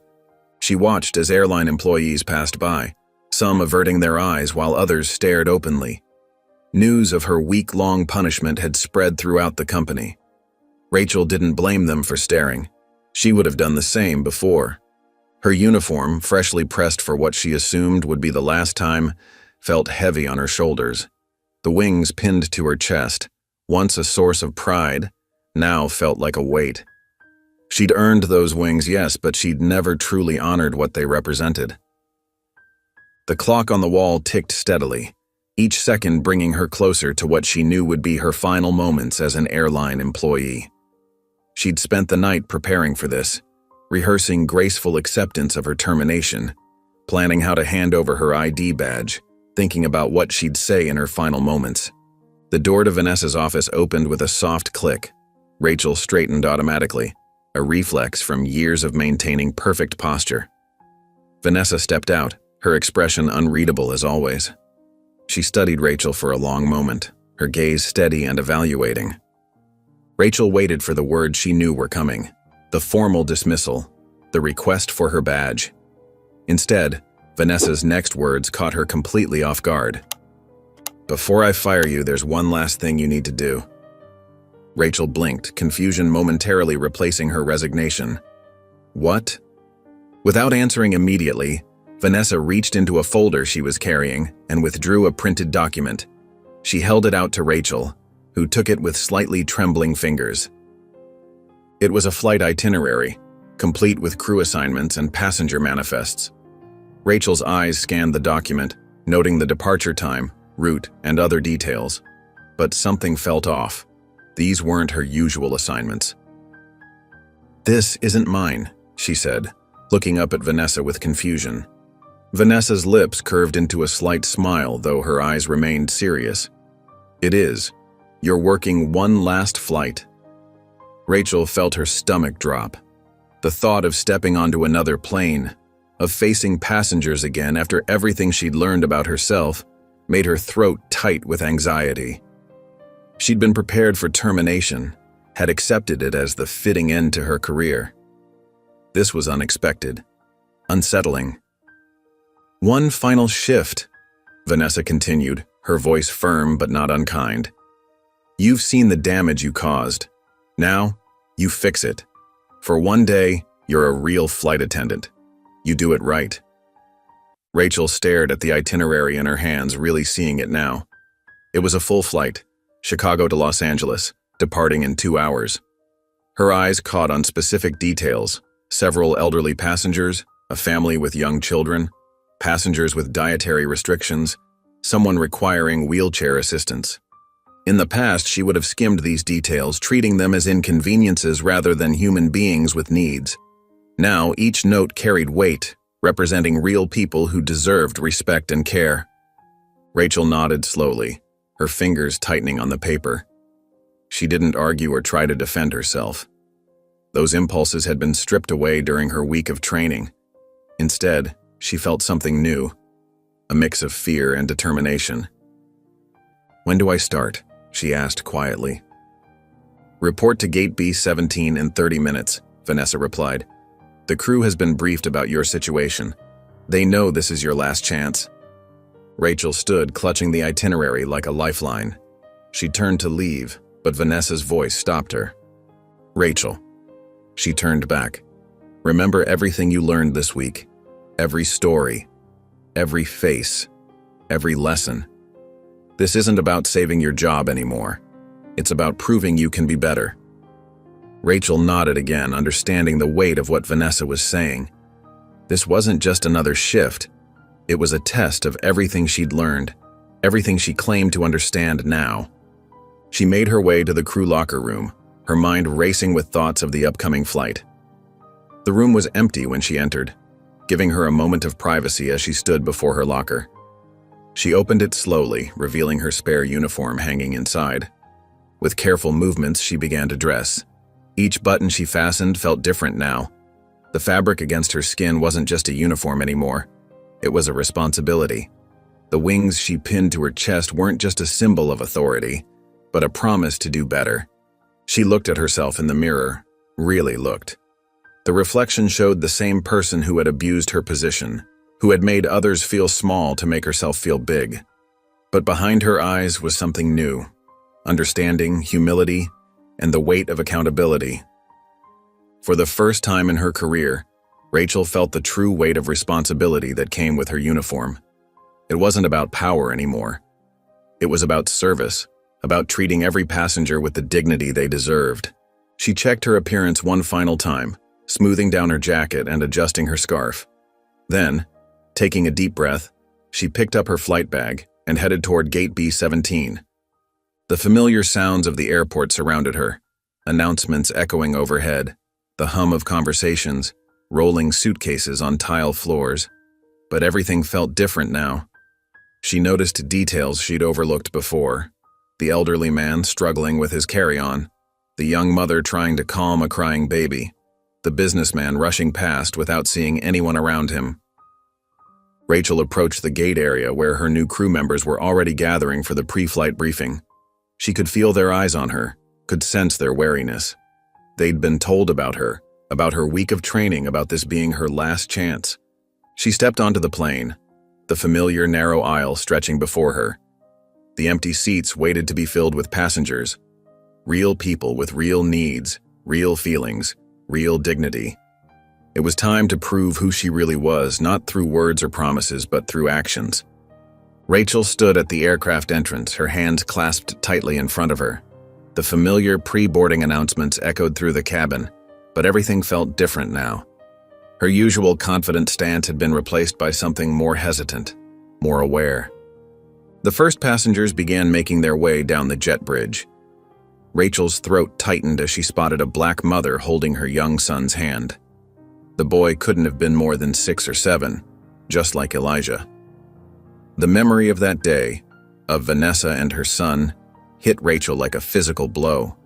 She watched as airline employees passed by, some averting their eyes while others stared openly. News of her week-long punishment had spread throughout the company. Rachel didn't blame them for staring. She would have done the same before. Her uniform, freshly pressed for what she assumed would be the last time, felt heavy on her shoulders. The wings pinned to her chest, once a source of pride, now felt like a weight. She'd earned those wings, yes, but she'd never truly honored what they represented. The clock on the wall ticked steadily, each second bringing her closer to what she knew would be her final moments as an airline employee. She'd spent the night preparing for this, rehearsing graceful acceptance of her termination, planning how to hand over her ID badge, thinking about what she'd say in her final moments. The door to Vanessa's office opened with a soft click. Rachel straightened automatically, a reflex from years of maintaining perfect posture. Vanessa stepped out, her expression unreadable as always. She studied Rachel for a long moment, her gaze steady and evaluating. Rachel waited for the words she knew were coming, the formal dismissal, the request for her badge. Instead, Vanessa's next words caught her completely off guard. "Before I fire you, there's one last thing you need to do." Rachel blinked, confusion momentarily replacing her resignation. "What?" Without answering immediately, Vanessa reached into a folder she was carrying and withdrew a printed document. She held it out to Rachel, who took it with slightly trembling fingers. It was a flight itinerary, complete with crew assignments and passenger manifests. Rachel's eyes scanned the document, noting the departure time, route, and other details. But something felt off. These weren't her usual assignments. "This isn't mine," she said, looking up at Vanessa with confusion. Vanessa's lips curved into a slight smile, though her eyes remained serious. "It is. You're working one last flight." Rachel felt her stomach drop. The thought of stepping onto another plane, of facing passengers again after everything she'd learned about herself, made her throat tight with anxiety. She'd been prepared for termination, had accepted it as the fitting end to her career. This was unexpected, unsettling. "One final shift," Vanessa continued, her voice firm but not unkind. "You've seen the damage you caused. Now, you fix it. For one day, you're a real flight attendant. You do it right." Rachel stared at the itinerary in her hands, really seeing it now. It was a full flight, Chicago to Los Angeles, departing in 2 hours. Her eyes caught on specific details: several elderly passengers, a family with young children, passengers with dietary restrictions, someone requiring wheelchair assistance. In the past, she would have skimmed these details, treating them as inconveniences rather than human beings with needs. Now, each note carried weight, representing real people who deserved respect and care. Rachel nodded slowly, her fingers tightening on the paper. She didn't argue or try to defend herself. Those impulses had been stripped away during her week of training. Instead, she felt something new, a mix of fear and determination. "When do I start?" she asked quietly. "Report to Gate B-17 in 30 minutes, Vanessa replied. "The crew has been briefed about your situation. They know this is your last chance." Rachel stood, clutching the itinerary like a lifeline. She turned to leave, but Vanessa's voice stopped her. "Rachel." She turned back. "Remember everything you learned this week. Every story. Every face. Every lesson. This isn't about saving your job anymore. It's about proving you can be better." Rachel nodded again, understanding the weight of what Vanessa was saying. This wasn't just another shift. It was a test of everything she'd learned, everything she claimed to understand now. She made her way to the crew locker room, her mind racing with thoughts of the upcoming flight. The room was empty when she entered, giving her a moment of privacy as she stood before her locker. She opened it slowly, revealing her spare uniform hanging inside. With careful movements, she began to dress. Each button she fastened felt different now. The fabric against her skin wasn't just a uniform anymore. It was a responsibility. The wings she pinned to her chest weren't just a symbol of authority, but a promise to do better. She looked at herself in the mirror, really looked. The reflection showed the same person who had abused her position, who had made others feel small to make herself feel big. But behind her eyes was something new: understanding, humility, and the weight of accountability. For the first time in her career, Rachel felt the true weight of responsibility that came with her uniform. It wasn't about power anymore. It was about service, about treating every passenger with the dignity they deserved. She checked her appearance one final time, smoothing down her jacket and adjusting her scarf. Then, taking a deep breath, She picked up her flight bag and headed toward Gate B-17. The familiar sounds of the airport surrounded her, announcements echoing overhead, the hum of conversations, rolling suitcases on tile floors. But everything felt different now. She noticed details she'd overlooked before. The elderly man struggling with his carry-on, the young mother trying to calm a crying baby, the businessman rushing past without seeing anyone around him. Rachel approached the gate area where her new crew members were already gathering for the pre-flight briefing. She could feel their eyes on her, could sense their wariness. They'd been told about her week of training, about this being her last chance. She stepped onto the plane, the familiar narrow aisle stretching before her. The empty seats waited to be filled with passengers, real people with real needs, real feelings, real dignity. It was time to prove who she really was, not through words or promises, but through actions. Rachel stood at the aircraft entrance, her hands clasped tightly in front of her. The familiar pre-boarding announcements echoed through the cabin, but everything felt different now. Her usual confident stance had been replaced by something more hesitant, more aware. The first passengers began making their way down the jet bridge. Rachel's throat tightened as she spotted a black mother holding her young son's hand. The boy couldn't have been more than 6 or 7, just like Elijah. The memory of that day, of Vanessa and her son, hit Rachel like a physical blow.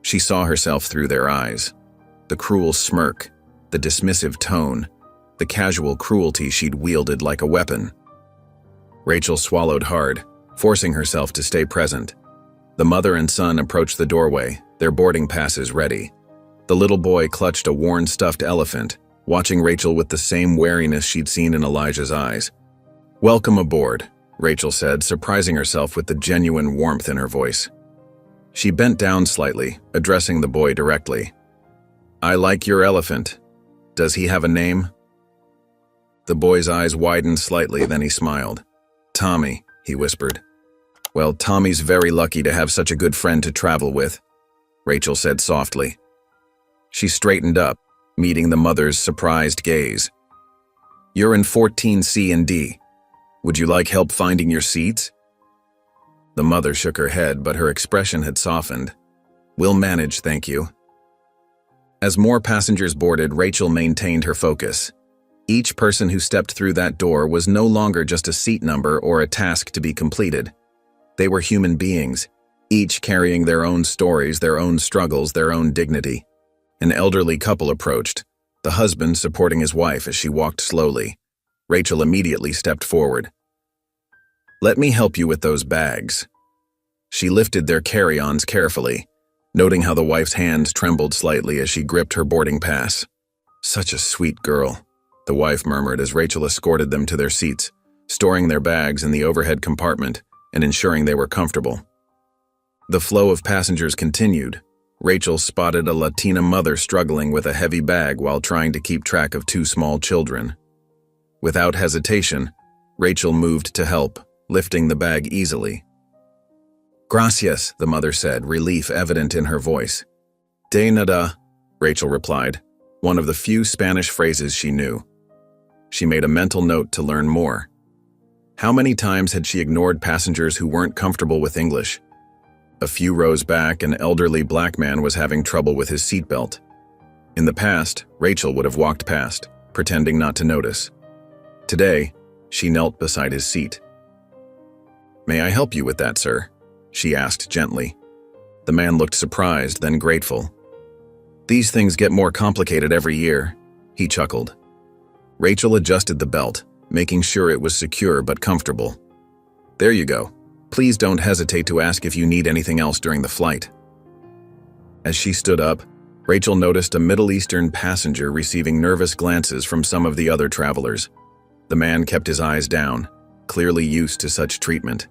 She saw herself through their eyes. The cruel smirk, the dismissive tone, the casual cruelty she'd wielded like a weapon. Rachel swallowed hard, forcing herself to stay present. The mother and son approached the doorway, their boarding passes ready. The little boy clutched a worn stuffed elephant, watching Rachel with the same wariness she'd seen in Elijah's eyes. "Welcome aboard," Rachel said, surprising herself with the genuine warmth in her voice. She bent down slightly, addressing the boy directly. "I like your elephant. Does he have a name?" The boy's eyes widened slightly, then he smiled. "Tommy," he whispered. "Well, Tommy's very lucky to have such a good friend to travel with," Rachel said softly. She straightened up, meeting the mother's surprised gaze. "You're in 14C and D. Would you like help finding your seats?" The mother shook her head, but her expression had softened. "We'll manage, thank you." As more passengers boarded, Rachel maintained her focus. Each person who stepped through that door was no longer just a seat number or a task to be completed. They were human beings, each carrying their own stories, their own struggles, their own dignity. An elderly couple approached, the husband supporting his wife as she walked slowly. Rachel immediately stepped forward. "Let me help you with those bags." She lifted their carry-ons carefully, noting how the wife's hands trembled slightly as she gripped her boarding pass. "Such a sweet girl," the wife murmured as Rachel escorted them to their seats, storing their bags in the overhead compartment and ensuring they were comfortable. The flow of passengers continued. Rachel spotted a Latina mother struggling with a heavy bag while trying to keep track of 2 small children. Without hesitation, Rachel moved to help, lifting the bag easily. "Gracias," the mother said, relief evident in her voice. "De nada," Rachel replied, one of the few Spanish phrases she knew. She made a mental note to learn more. How many times had she ignored passengers who weren't comfortable with English? A few rows back, an elderly black man was having trouble with his seatbelt. In the past, Rachel would have walked past, pretending not to notice. Today, she knelt beside his seat. "May I help you with that, sir?" she asked gently. The man looked surprised, then grateful. "These things get more complicated every year," he chuckled. Rachel adjusted the belt, making sure it was secure but comfortable. "There you go. Please don't hesitate to ask if you need anything else during the flight." As she stood up, Rachel noticed a Middle Eastern passenger receiving nervous glances from some of the other travelers. The man kept his eyes down, clearly used to such treatment.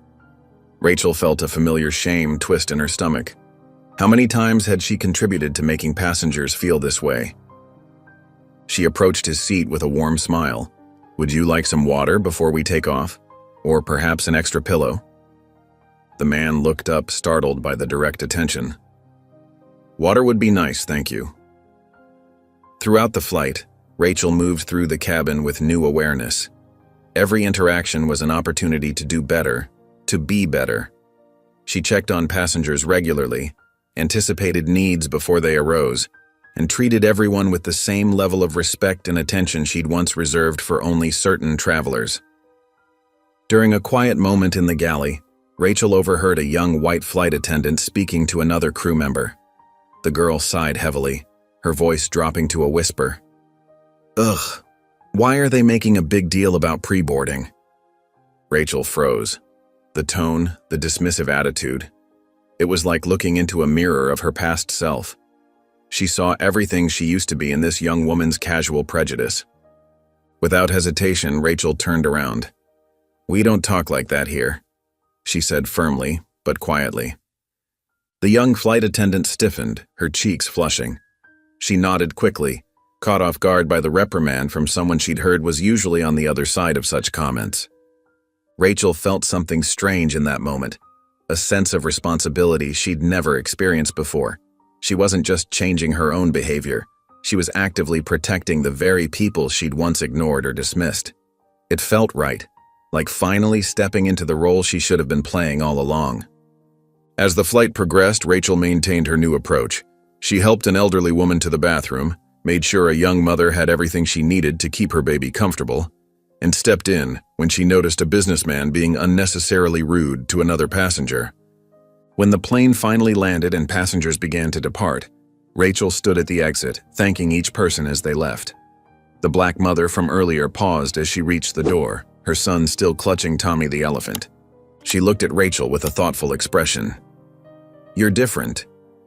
Rachel felt a familiar shame twist in her stomach. How many times had she contributed to making passengers feel this way? She approached his seat with a warm smile. "Would you like some water before we take off? Or perhaps an extra pillow?" The man looked up, startled by the direct attention. "Water would be nice, thank you." Throughout the flight, Rachel moved through the cabin with new awareness. Every interaction was an opportunity to do better, to be better. She checked on passengers regularly, anticipated needs before they arose, and treated everyone with the same level of respect and attention she'd once reserved for only certain travelers. During a quiet moment in the galley, Rachel overheard a young white flight attendant speaking to another crew member. The girl sighed heavily, her voice dropping to a whisper. "Ugh, why are they making a big deal about pre-boarding?" Rachel froze. The tone, the dismissive attitude. It was like looking into a mirror of her past self. She saw everything she used to be in this young woman's casual prejudice. Without hesitation, Rachel turned around. "We don't talk like that here," she said firmly, but quietly. The young flight attendant stiffened, her cheeks flushing. She nodded quickly, caught off guard by the reprimand from someone she'd heard was usually on the other side of such comments. Rachel felt something strange in that moment, a sense of responsibility she'd never experienced before. She wasn't just changing her own behavior, she was actively protecting the very people she'd once ignored or dismissed. It felt right, like finally stepping into the role she should have been playing all along. As the flight progressed, Rachel maintained her new approach. She helped an elderly woman to the bathroom, made sure a young mother had everything she needed to keep her baby comfortable, and stepped in when she noticed a businessman being unnecessarily rude to another passenger. When the plane finally landed and passengers began to depart, Rachel stood at the exit, thanking each person as they left. The black mother from earlier paused as she reached the door, her son still clutching Tommy the elephant. She looked at Rachel with a thoughtful expression. "You're different,"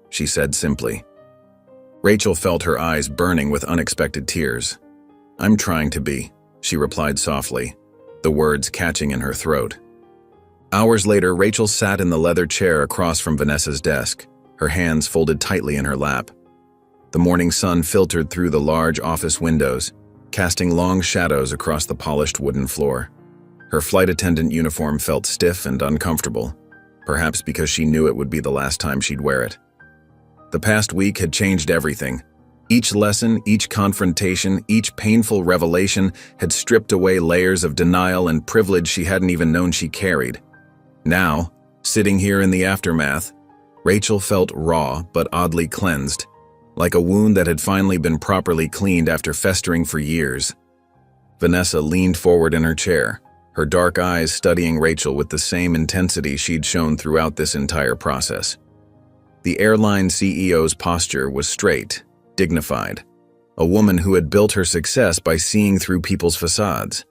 she said simply. Rachel felt her eyes burning with unexpected tears. "I'm trying to be," she replied softly, the words catching in her throat. Hours later, Rachel sat in the leather chair across from Vanessa's desk, her hands folded tightly in her lap. The morning sun filtered through the large office windows, casting long shadows across the polished wooden floor. Her flight attendant uniform felt stiff and uncomfortable, perhaps because she knew it would be the last time she'd wear it. The past week had changed everything. Each lesson, each confrontation, each painful revelation had stripped away layers of denial and privilege she hadn't even known she carried. Now, sitting here in the aftermath, Rachel felt raw but oddly cleansed, like a wound that had finally been properly cleaned after festering for years. Vanessa leaned forward in her chair, her dark eyes studying Rachel with the same intensity she'd shown throughout this entire process. The airline CEO's posture was straight, dignified, a woman who had built her success by seeing through people's facades.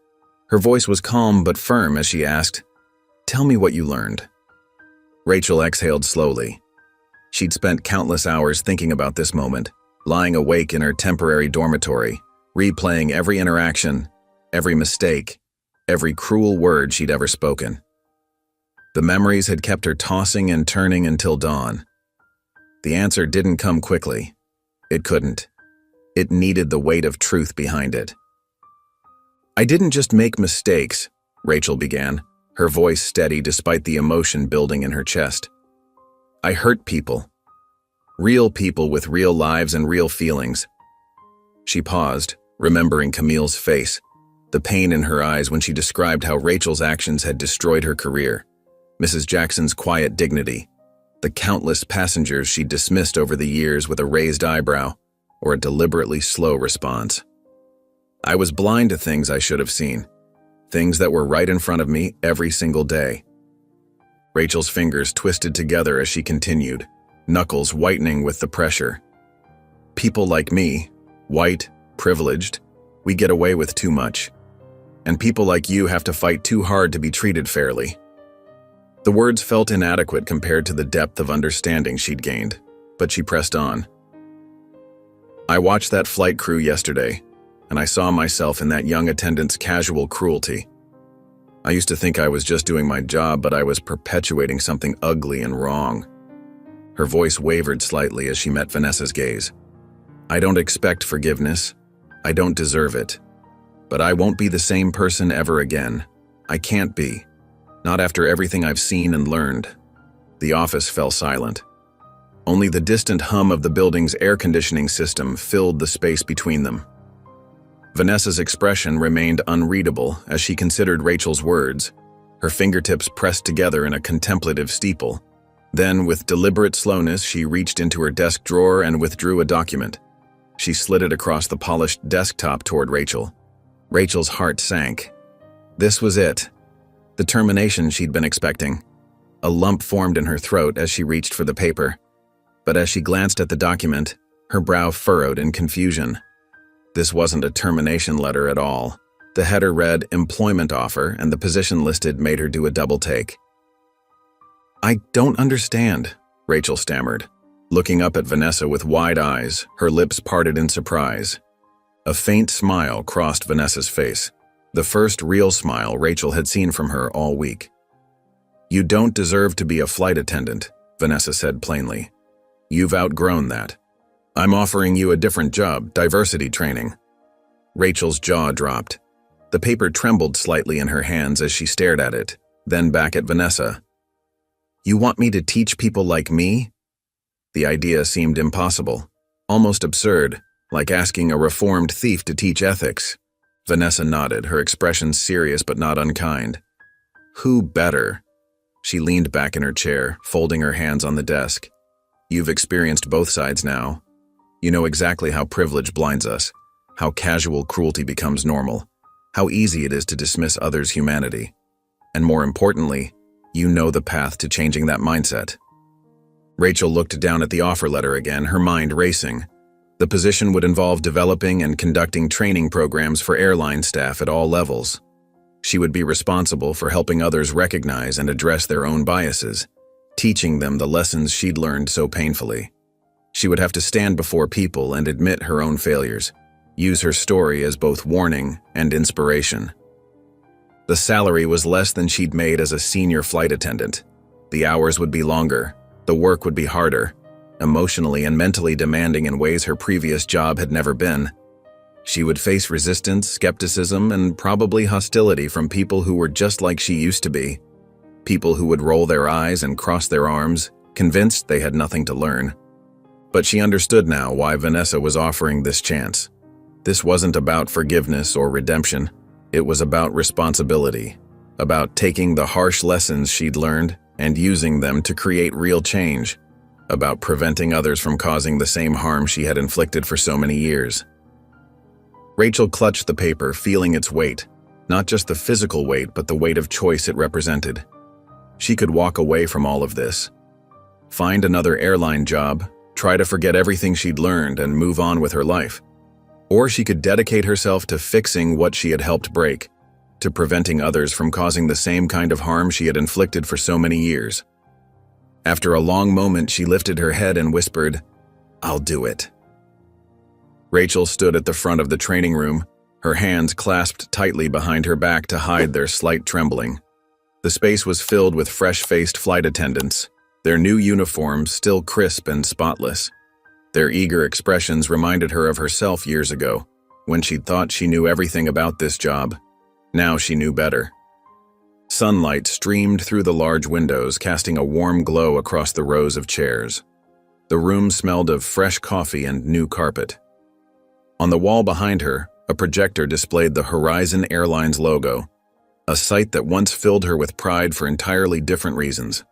Her voice was calm but firm as she asked, "Tell me what you learned." Rachel exhaled slowly. She'd spent countless hours thinking about this moment, lying awake in her temporary dormitory, replaying every interaction, every mistake, every cruel word she'd ever spoken. The memories had kept her tossing and turning until dawn. The answer didn't come quickly. It couldn't. It needed the weight of truth behind it. "I didn't just make mistakes," Rachel began, her voice steady despite the emotion building in her chest. "I hurt people. Real people with real lives and real feelings." She paused, remembering Camille's face, the pain in her eyes when she described how Rachel's actions had destroyed her career, Mrs. Jackson's quiet dignity, the countless passengers she dismissed over the years with a raised eyebrow or a deliberately slow response. I was blind to things I should have seen, things that were right in front of me every single day. Rachel's fingers twisted together as she continued, knuckles whitening with the pressure. People like me, white, privileged, we get away with too much. And people like you have to fight too hard to be treated fairly. The words felt inadequate compared to the depth of understanding she'd gained, but she pressed on. I watched that flight crew yesterday, and I saw myself in that young attendant's casual cruelty. I used to think I was just doing my job, but I was perpetuating something ugly and wrong. Her voice wavered slightly as she met Vanessa's gaze. I don't expect forgiveness. I don't deserve it. But I won't be the same person ever again. I can't be. Not after everything I've seen and learned. The office fell silent. Only the distant hum of the building's air conditioning system filled the space between them. Vanessa's expression remained unreadable as she considered Rachel's words, her fingertips pressed together in a contemplative steeple. Then, with deliberate slowness, she reached into her desk drawer and withdrew a document. She slid it across the polished desktop toward Rachel. Rachel's heart sank. This was it. The termination she'd been expecting. A lump formed in her throat as she reached for the paper. But as she glanced at the document, her brow furrowed in confusion. This wasn't a termination letter at all. The header read, "Employment offer," and the position listed made her do a double take. "I don't understand," Rachel stammered, looking up at Vanessa with wide eyes, her lips parted in surprise. A faint smile crossed Vanessa's face, the first real smile Rachel had seen from her all week. "You don't deserve to be a flight attendant," Vanessa said plainly. "You've outgrown that. I'm offering you a different job, diversity training." Rachel's jaw dropped. The paper trembled slightly in her hands as she stared at it, then back at Vanessa. "You want me to teach people like me?" The idea seemed impossible, almost absurd, like asking a reformed thief to teach ethics. Vanessa nodded, her expression serious but not unkind. "Who better?" She leaned back in her chair, folding her hands on the desk. "You've experienced both sides now. You know exactly how privilege blinds us, how casual cruelty becomes normal, how easy it is to dismiss others' humanity. And more importantly, you know the path to changing that mindset." Rachel looked down at the offer letter again, her mind racing. The position would involve developing and conducting training programs for airline staff at all levels. She would be responsible for helping others recognize and address their own biases, teaching them the lessons she'd learned so painfully. She would have to stand before people and admit her own failures, use her story as both warning and inspiration. The salary was less than she'd made as a senior flight attendant. The hours would be longer, the work would be harder, emotionally and mentally demanding in ways her previous job had never been. She would face resistance, skepticism, and probably hostility from people who were just like she used to be. People who would roll their eyes and cross their arms, convinced they had nothing to learn. But she understood now why Vanessa was offering this chance. This wasn't about forgiveness or redemption. It was about responsibility, about taking the harsh lessons she'd learned and using them to create real change, about preventing others from causing the same harm she had inflicted for so many years. Rachel clutched the paper, feeling its weight, not just the physical weight, but the weight of choice it represented. She could walk away from all of this, find another airline job, try to forget everything she'd learned and move on with her life. Or she could dedicate herself to fixing what she had helped break, to preventing others from causing the same kind of harm she had inflicted for so many years. After a long moment, she lifted her head and whispered, "I'll do it." Rachel stood at the front of the training room, her hands clasped tightly behind her back to hide their slight trembling. The space was filled with fresh-faced flight attendants, their new uniforms still crisp and spotless. Their eager expressions reminded her of herself years ago, when she'd thought she knew everything about this job. Now she knew better. Sunlight streamed through the large windows, casting a warm glow across the rows of chairs. The room smelled of fresh coffee and new carpet. On the wall behind her, a projector displayed the Horizon Airlines logo, a sight that once filled her with pride for entirely different reasons.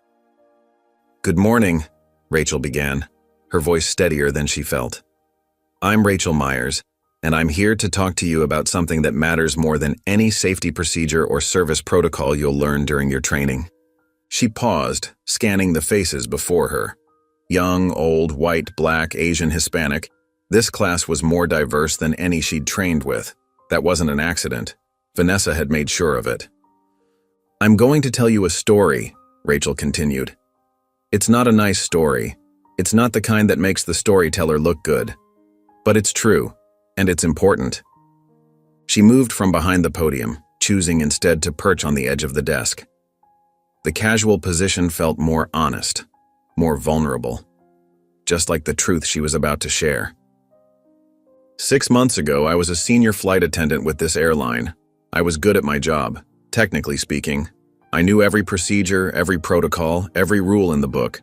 "Good morning," Rachel began, her voice steadier than she felt. "I'm Rachel Myers, and I'm here to talk to you about something that matters more than any safety procedure or service protocol you'll learn during your training." She paused, scanning the faces before her. Young, old, white, black, Asian, Hispanic. This class was more diverse than any she'd trained with. That wasn't an accident. Vanessa had made sure of it. "I'm going to tell you a story," Rachel continued. "It's not a nice story. It's not the kind that makes the storyteller look good. But it's true, and it's important." She moved from behind the podium, choosing instead to perch on the edge of the desk. The casual position felt more honest, more vulnerable, just like the truth she was about to share. 6 months ago, I was a senior flight attendant with this airline. I was good at my job, technically speaking. I knew every procedure, every protocol, every rule in the book.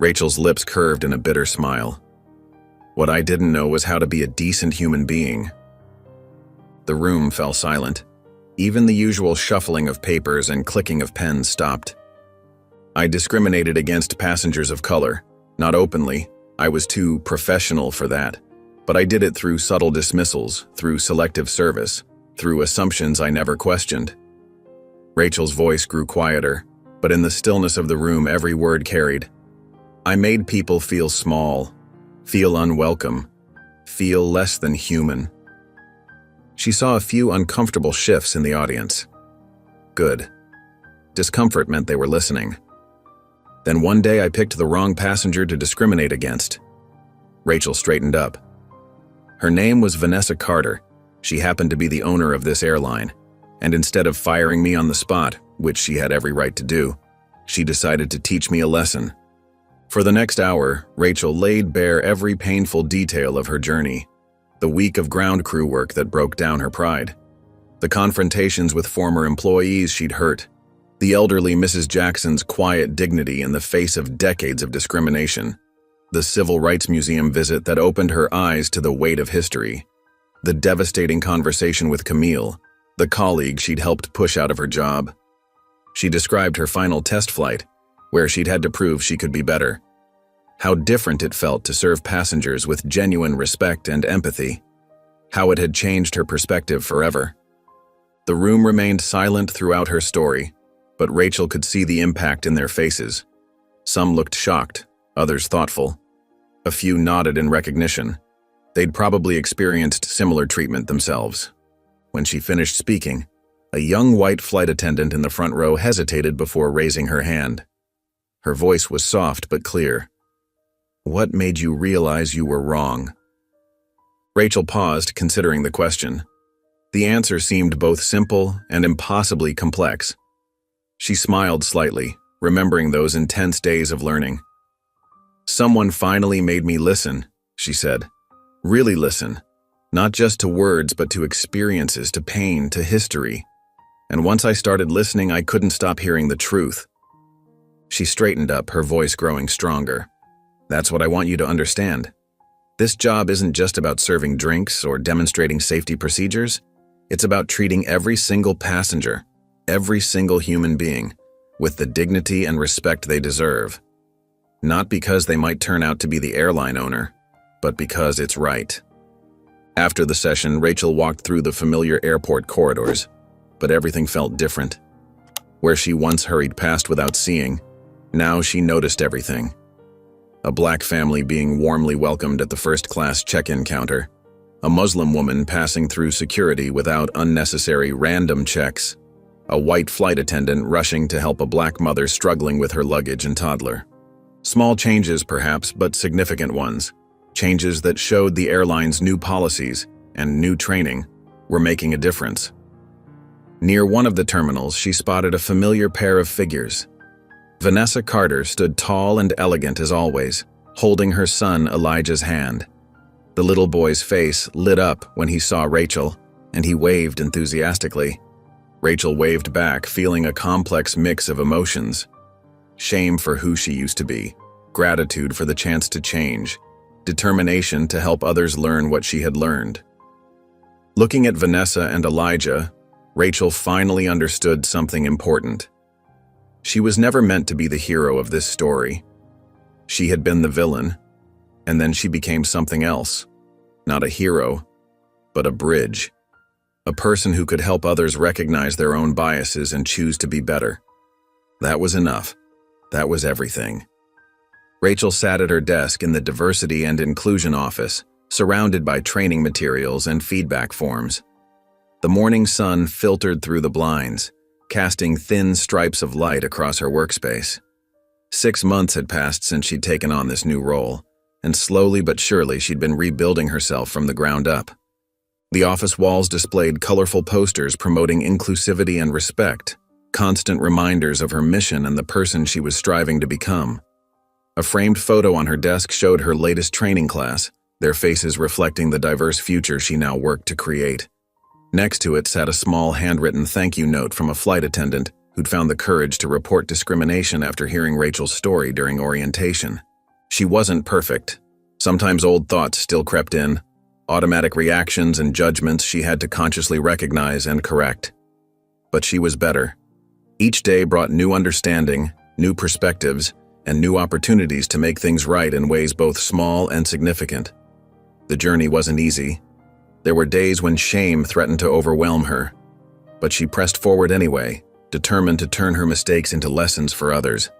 Rachel's lips curved in a bitter smile. What I didn't know was how to be a decent human being. The room fell silent. Even the usual shuffling of papers and clicking of pens stopped. I discriminated against passengers of color. Not openly, I was too professional for that. But I did it through subtle dismissals, through selective service, through assumptions I never questioned. Rachel's voice grew quieter, but in the stillness of the room every word carried. I made people feel small, feel unwelcome, feel less than human. She saw a few uncomfortable shifts in the audience. Good. Discomfort meant they were listening. Then one day I picked the wrong passenger to discriminate against. Rachel straightened up. Her name was Vanessa Carter. She happened to be the owner of this airline, and instead of firing me on the spot, which she had every right to do, she decided to teach me a lesson. For the next hour, Rachel laid bare every painful detail of her journey, the week of ground crew work that broke down her pride, the confrontations with former employees she'd hurt, the elderly Mrs. Jackson's quiet dignity in the face of decades of discrimination, the Civil Rights Museum visit that opened her eyes to the weight of history, the devastating conversation with Camille, the colleague she'd helped push out of her job. She described her final test flight, where she'd had to prove she could be better. How different it felt to serve passengers with genuine respect and empathy. How it had changed her perspective forever. The room remained silent throughout her story, but Rachel could see the impact in their faces. Some looked shocked, others thoughtful. A few nodded in recognition. They'd probably experienced similar treatment themselves. When she finished speaking, a young white flight attendant in the front row hesitated before raising her hand. Her voice was soft but clear. "What made you realize you were wrong?" Rachel paused, considering the question. The answer seemed both simple and impossibly complex. She smiled slightly, remembering those intense days of learning. "Someone finally made me listen," she said. "Really listen. Not just to words, but to experiences, to pain, to history. And once I started listening, I couldn't stop hearing the truth." She straightened up, her voice growing stronger. "That's what I want you to understand. This job isn't just about serving drinks or demonstrating safety procedures. It's about treating every single passenger, every single human being, with the dignity and respect they deserve. Not because they might turn out to be the airline owner, but because it's right." After the session, Rachel walked through the familiar airport corridors, but everything felt different. Where she once hurried past without seeing, now she noticed everything. A black family being warmly welcomed at the first-class check-in counter, a Muslim woman passing through security without unnecessary random checks, a white flight attendant rushing to help a black mother struggling with her luggage and toddler. Small changes, perhaps, but significant ones. Changes that showed the airline's new policies and new training were making a difference. Near one of the terminals, she spotted a familiar pair of figures. Vanessa Carter stood tall and elegant as always, holding her son Elijah's hand. The little boy's face lit up when he saw Rachel, and he waved enthusiastically. Rachel waved back, feeling a complex mix of emotions. Shame for who she used to be, gratitude for the chance to change, determination to help others learn what she had learned. Looking at Vanessa and Elijah, Rachel finally understood something important. She was never meant to be the hero of this story. She had been the villain, and then she became something else. Not a hero, but a bridge. A person who could help others recognize their own biases and choose to be better. That was enough. That was everything. Rachel sat at her desk in the Diversity and Inclusion office, surrounded by training materials and feedback forms. The morning sun filtered through the blinds, casting thin stripes of light across her workspace. 6 months had passed since she'd taken on this new role, and slowly but surely she'd been rebuilding herself from the ground up. The office walls displayed colorful posters promoting inclusivity and respect, constant reminders of her mission and the person she was striving to become. A framed photo on her desk showed her latest training class, their faces reflecting the diverse future she now worked to create. Next to it sat a small handwritten thank you note from a flight attendant who'd found the courage to report discrimination after hearing Rachel's story during orientation. She wasn't perfect. Sometimes old thoughts still crept in. automatic reactions and judgments she had to consciously recognize and correct. But she was better. Each day brought new understanding, new perspectives, and new opportunities to make things right in ways both small and significant. The journey wasn't easy. There were days when shame threatened to overwhelm her, but she pressed forward anyway, determined to turn her mistakes into lessons for others.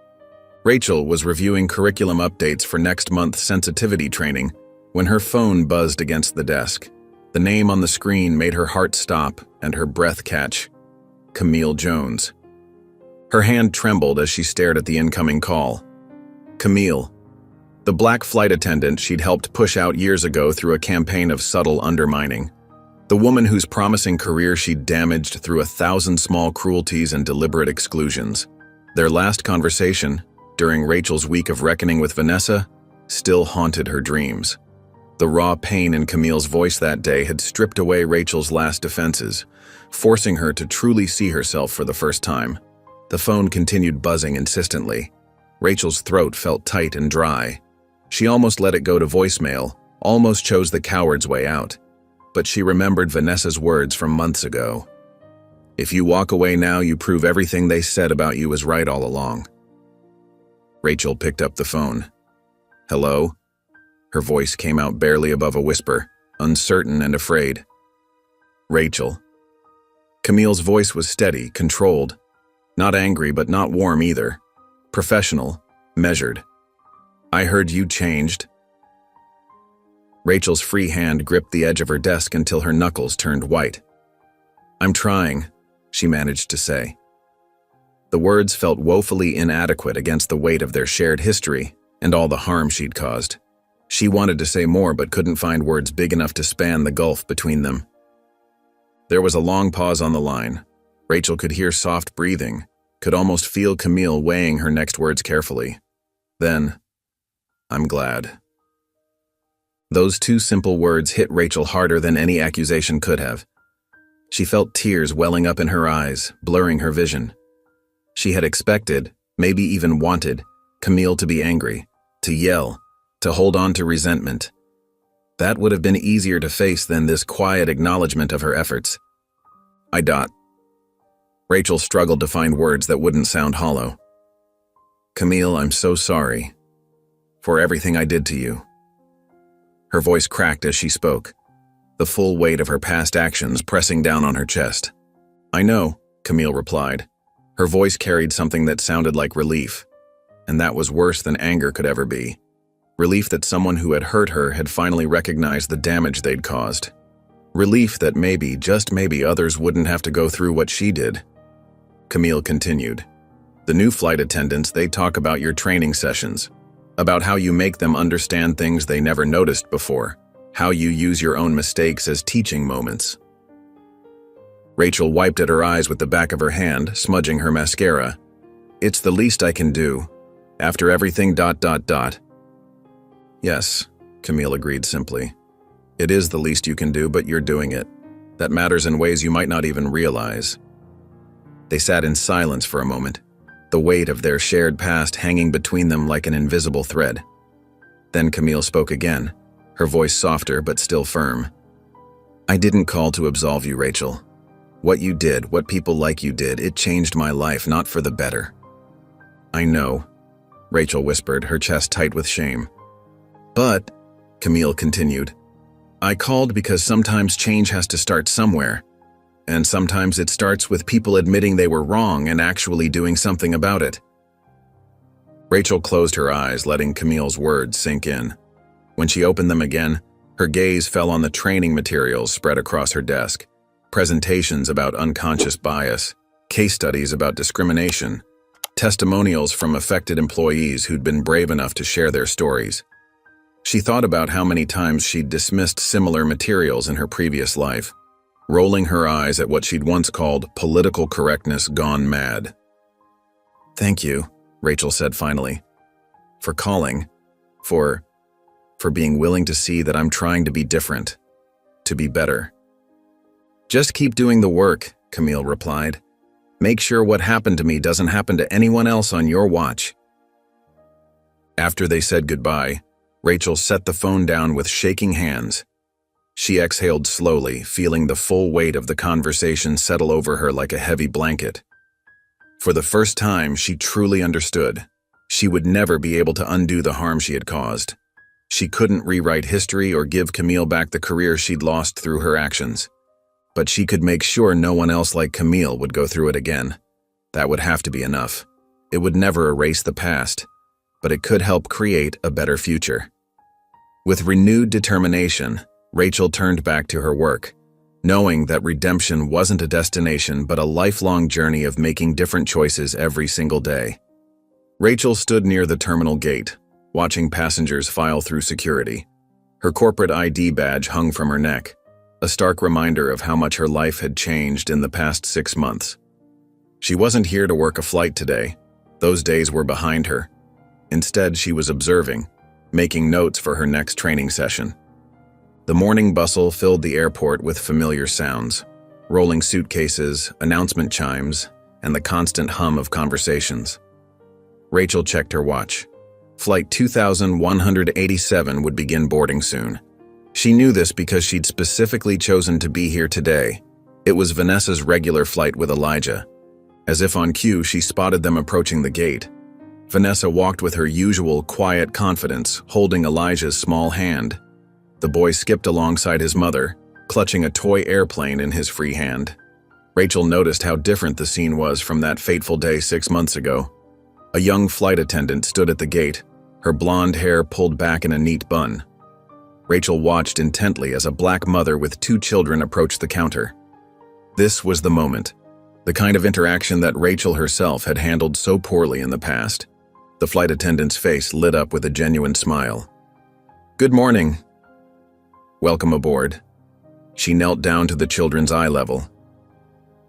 Rachel was reviewing curriculum updates for next month's sensitivity training when her phone buzzed against the desk. The name on the screen made her heart stop and her breath catch. Camille Jones. Her hand trembled as she stared at the incoming call. Camille, the black flight attendant she'd helped push out years ago through a campaign of subtle undermining. The woman whose promising career she'd damaged through 1,000 small cruelties and deliberate exclusions. Their last conversation, during Rachel's week of reckoning with Vanessa, still haunted her dreams. The raw pain in Camille's voice that day had stripped away Rachel's last defenses, forcing her to truly see herself for the first time. The phone continued buzzing insistently. Rachel's throat felt tight and dry. She almost let it go to voicemail, almost chose the coward's way out. But she remembered Vanessa's words from months ago. If you walk away now, you prove everything they said about you was right all along. Rachel picked up the phone. Hello? Her voice came out barely above a whisper, uncertain and afraid. Rachel. Camille's voice was steady, controlled. Not angry, but not warm either. Professional, measured. I heard you changed. Rachel's free hand gripped the edge of her desk until her knuckles turned white. I'm trying, she managed to say. The words felt woefully inadequate against the weight of their shared history and all the harm she'd caused. She wanted to say more but couldn't find words big enough to span the gulf between them. There was a long pause on the line. Rachel could hear soft breathing, could almost feel Camille weighing her next words carefully. Then, I'm glad. Those two simple words hit Rachel harder than any accusation could have. She felt tears welling up in her eyes, blurring her vision. She had expected, maybe even wanted, Camille to be angry, to yell, to hold on to resentment. That would have been easier to face than this quiet acknowledgement of her efforts. Rachel struggled to find words that wouldn't sound hollow. Camille, I'm so sorry for everything I did to you. Her voice cracked as she spoke, the full weight of her past actions pressing down on her chest. I know, Camille replied. Her voice carried something that sounded like relief, and that was worse than anger could ever be. Relief that someone who had hurt her had finally recognized the damage they'd caused. Relief that maybe, just maybe, others wouldn't have to go through what she did. Camille continued. The new flight attendants, they talk about your training sessions, about how you make them understand things they never noticed before, how you use your own mistakes as teaching moments. Rachel wiped at her eyes with the back of her hand, smudging her mascara. It's the least I can do. After everything ... Yes, Camille agreed simply. It is the least you can do, but you're doing it. That matters in ways you might not even realize. They sat in silence for a moment, the weight of their shared past hanging between them like an invisible thread. Then Camille spoke again, her voice softer but still firm. I didn't call to absolve you, Rachel. What you did, what people like you did, it changed my life, not for the better. I know, Rachel whispered, her chest tight with shame. But, Camille continued, I called because sometimes change has to start somewhere. And sometimes it starts with people admitting they were wrong and actually doing something about it. Rachel closed her eyes, letting Camille's words sink in. When she opened them again, her gaze fell on the training materials spread across her desk. Presentations about unconscious bias, case studies about discrimination, testimonials from affected employees who'd been brave enough to share their stories. She thought about how many times she'd dismissed similar materials in her previous life, rolling her eyes at what she'd once called political correctness gone mad. Thank you, Rachel said finally, for calling, for being willing to see that I'm trying to be different, to be better. Just keep doing the work, Camille replied. Make sure what happened to me doesn't happen to anyone else on your watch. After they said goodbye, Rachel set the phone down with shaking hands. She exhaled slowly, feeling the full weight of the conversation settle over her like a heavy blanket. For the first time, she truly understood. She would never be able to undo the harm she had caused. She couldn't rewrite history or give Camille back the career she'd lost through her actions. But she could make sure no one else like Camille would go through it again. That would have to be enough. It would never erase the past, but it could help create a better future. With renewed determination, Rachel turned back to her work, knowing that redemption wasn't a destination but a lifelong journey of making different choices every single day. Rachel stood near the terminal gate, watching passengers file through security. Her corporate ID badge hung from her neck, a stark reminder of how much her life had changed in the past 6 months. She wasn't here to work a flight today. Those days were behind her. Instead, she was observing, making notes for her next training session. The morning bustle filled the airport with familiar sounds, rolling suitcases, announcement chimes, and the constant hum of conversations. Rachel checked her watch. Flight 2187 would begin boarding soon. She knew this because she'd specifically chosen to be here today. It was Vanessa's regular flight with Elijah. As if on cue, she spotted them approaching the gate. Vanessa walked with her usual quiet confidence, holding Elijah's small hand. The boy skipped alongside his mother, clutching a toy airplane in his free hand. Rachel noticed how different the scene was from that fateful day 6 months ago. A young flight attendant stood at the gate, her blonde hair pulled back in a neat bun. Rachel watched intently as a black mother with 2 children approached the counter. This was the moment, the kind of interaction that Rachel herself had handled so poorly in the past. The flight attendant's face lit up with a genuine smile. "Good morning. Welcome aboard." She knelt down to the children's eye level.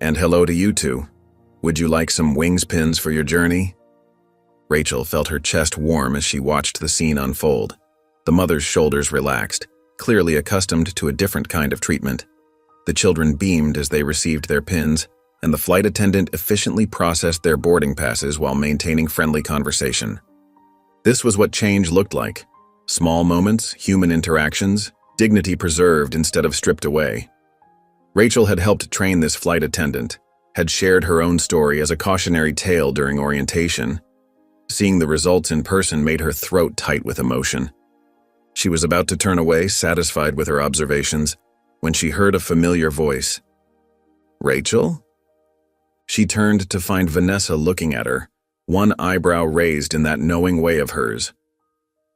"And hello to you two. Would you like some wings pins for your journey?" Rachel felt her chest warm as she watched the scene unfold. The mother's shoulders relaxed, clearly accustomed to a different kind of treatment. The children beamed as they received their pins, and the flight attendant efficiently processed their boarding passes while maintaining friendly conversation. This was what change looked like. Small moments, human interactions, dignity preserved instead of stripped away. Rachel had helped train this flight attendant, had shared her own story as a cautionary tale during orientation. Seeing the results in person made her throat tight with emotion. She was about to turn away, satisfied with her observations, when she heard a familiar voice. "Rachel?" She turned to find Vanessa looking at her, one eyebrow raised in that knowing way of hers.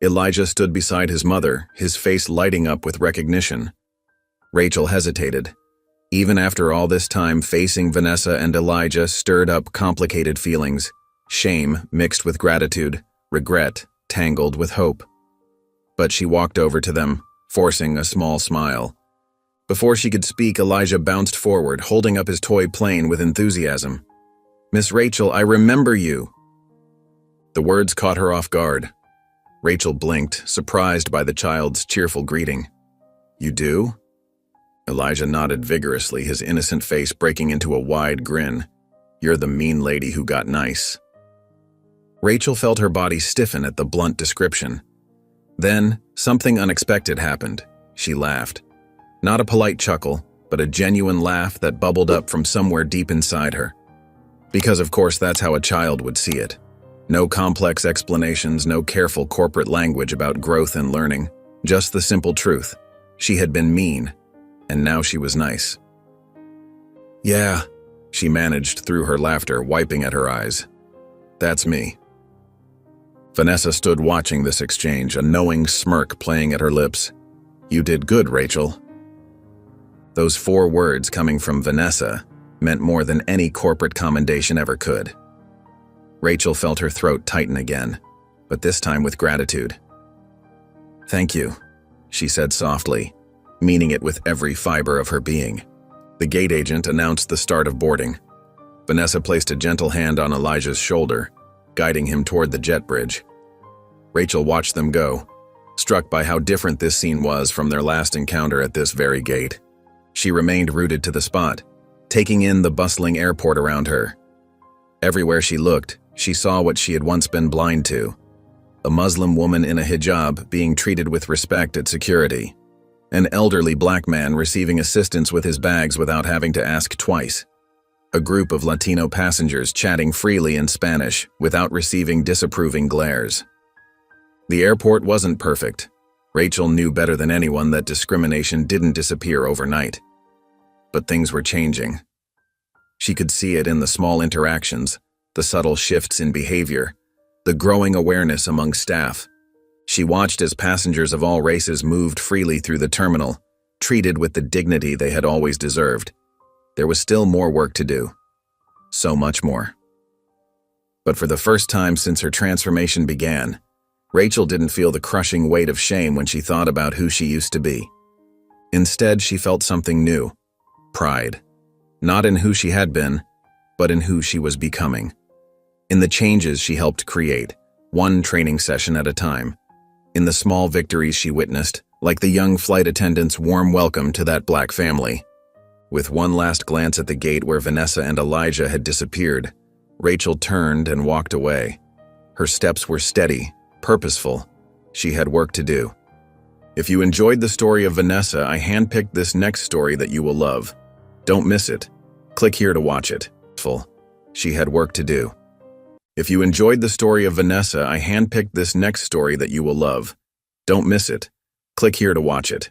Elijah stood beside his mother, his face lighting up with recognition. Rachel hesitated. Even after all this time, facing Vanessa and Elijah stirred up complicated feelings, shame mixed with gratitude, regret tangled with hope. But she walked over to them, forcing a small smile. Before she could speak, Elijah bounced forward, holding up his toy plane with enthusiasm. "Miss Rachel, I remember you." The words caught her off guard. Rachel blinked, surprised by the child's cheerful greeting. "You do?" Elijah nodded vigorously, his innocent face breaking into a wide grin. "You're the mean lady who got nice." Rachel felt her body stiffen at the blunt description. Then, something unexpected happened. She laughed. Not a polite chuckle, but a genuine laugh that bubbled up from somewhere deep inside her. Because of course that's how a child would see it. No complex explanations, no careful corporate language about growth and learning. Just the simple truth. She had been mean, and now she was nice. "Yeah," she managed through her laughter, wiping at her eyes. "That's me." Vanessa stood watching this exchange, a knowing smirk playing at her lips. "You did good, Rachel." Those 4 words coming from Vanessa meant more than any corporate commendation ever could. Rachel felt her throat tighten again, but this time with gratitude. "Thank you," she said softly, meaning it with every fiber of her being. The gate agent announced the start of boarding. Vanessa placed a gentle hand on Elijah's shoulder, guiding him toward the jet bridge. Rachel watched them go, struck by how different this scene was from their last encounter at this very gate. She remained rooted to the spot, taking in the bustling airport around her. Everywhere she looked, she saw what she had once been blind to: a Muslim woman in a hijab being treated with respect at security, An elderly black man receiving assistance with his bags without having to ask twice. A group of Latino passengers chatting freely in Spanish without receiving disapproving glares. The airport wasn't perfect. Rachel knew better than anyone that discrimination didn't disappear overnight. But things were changing. She could see it in the small interactions, the subtle shifts in behavior, the growing awareness among staff. She watched as passengers of all races moved freely through the terminal, treated with the dignity they had always deserved. There was still more work to do. So much more. But for the first time since her transformation began, Rachel didn't feel the crushing weight of shame when she thought about who she used to be. Instead, she felt something new. Pride. Not in who she had been, but in who she was becoming. In the changes she helped create, one training session at a time. In the small victories she witnessed, like the young flight attendant's warm welcome to that black family. With one last glance at the gate where Vanessa and Elijah had disappeared, Rachel turned and walked away. Her steps were steady, purposeful. She had work to do. If you enjoyed the story of Vanessa, I handpicked this next story that you will love. Don't miss it. Click here to watch it. She had work to do. If you enjoyed the story of Vanessa, I handpicked this next story that you will love. Don't miss it. Click here to watch it.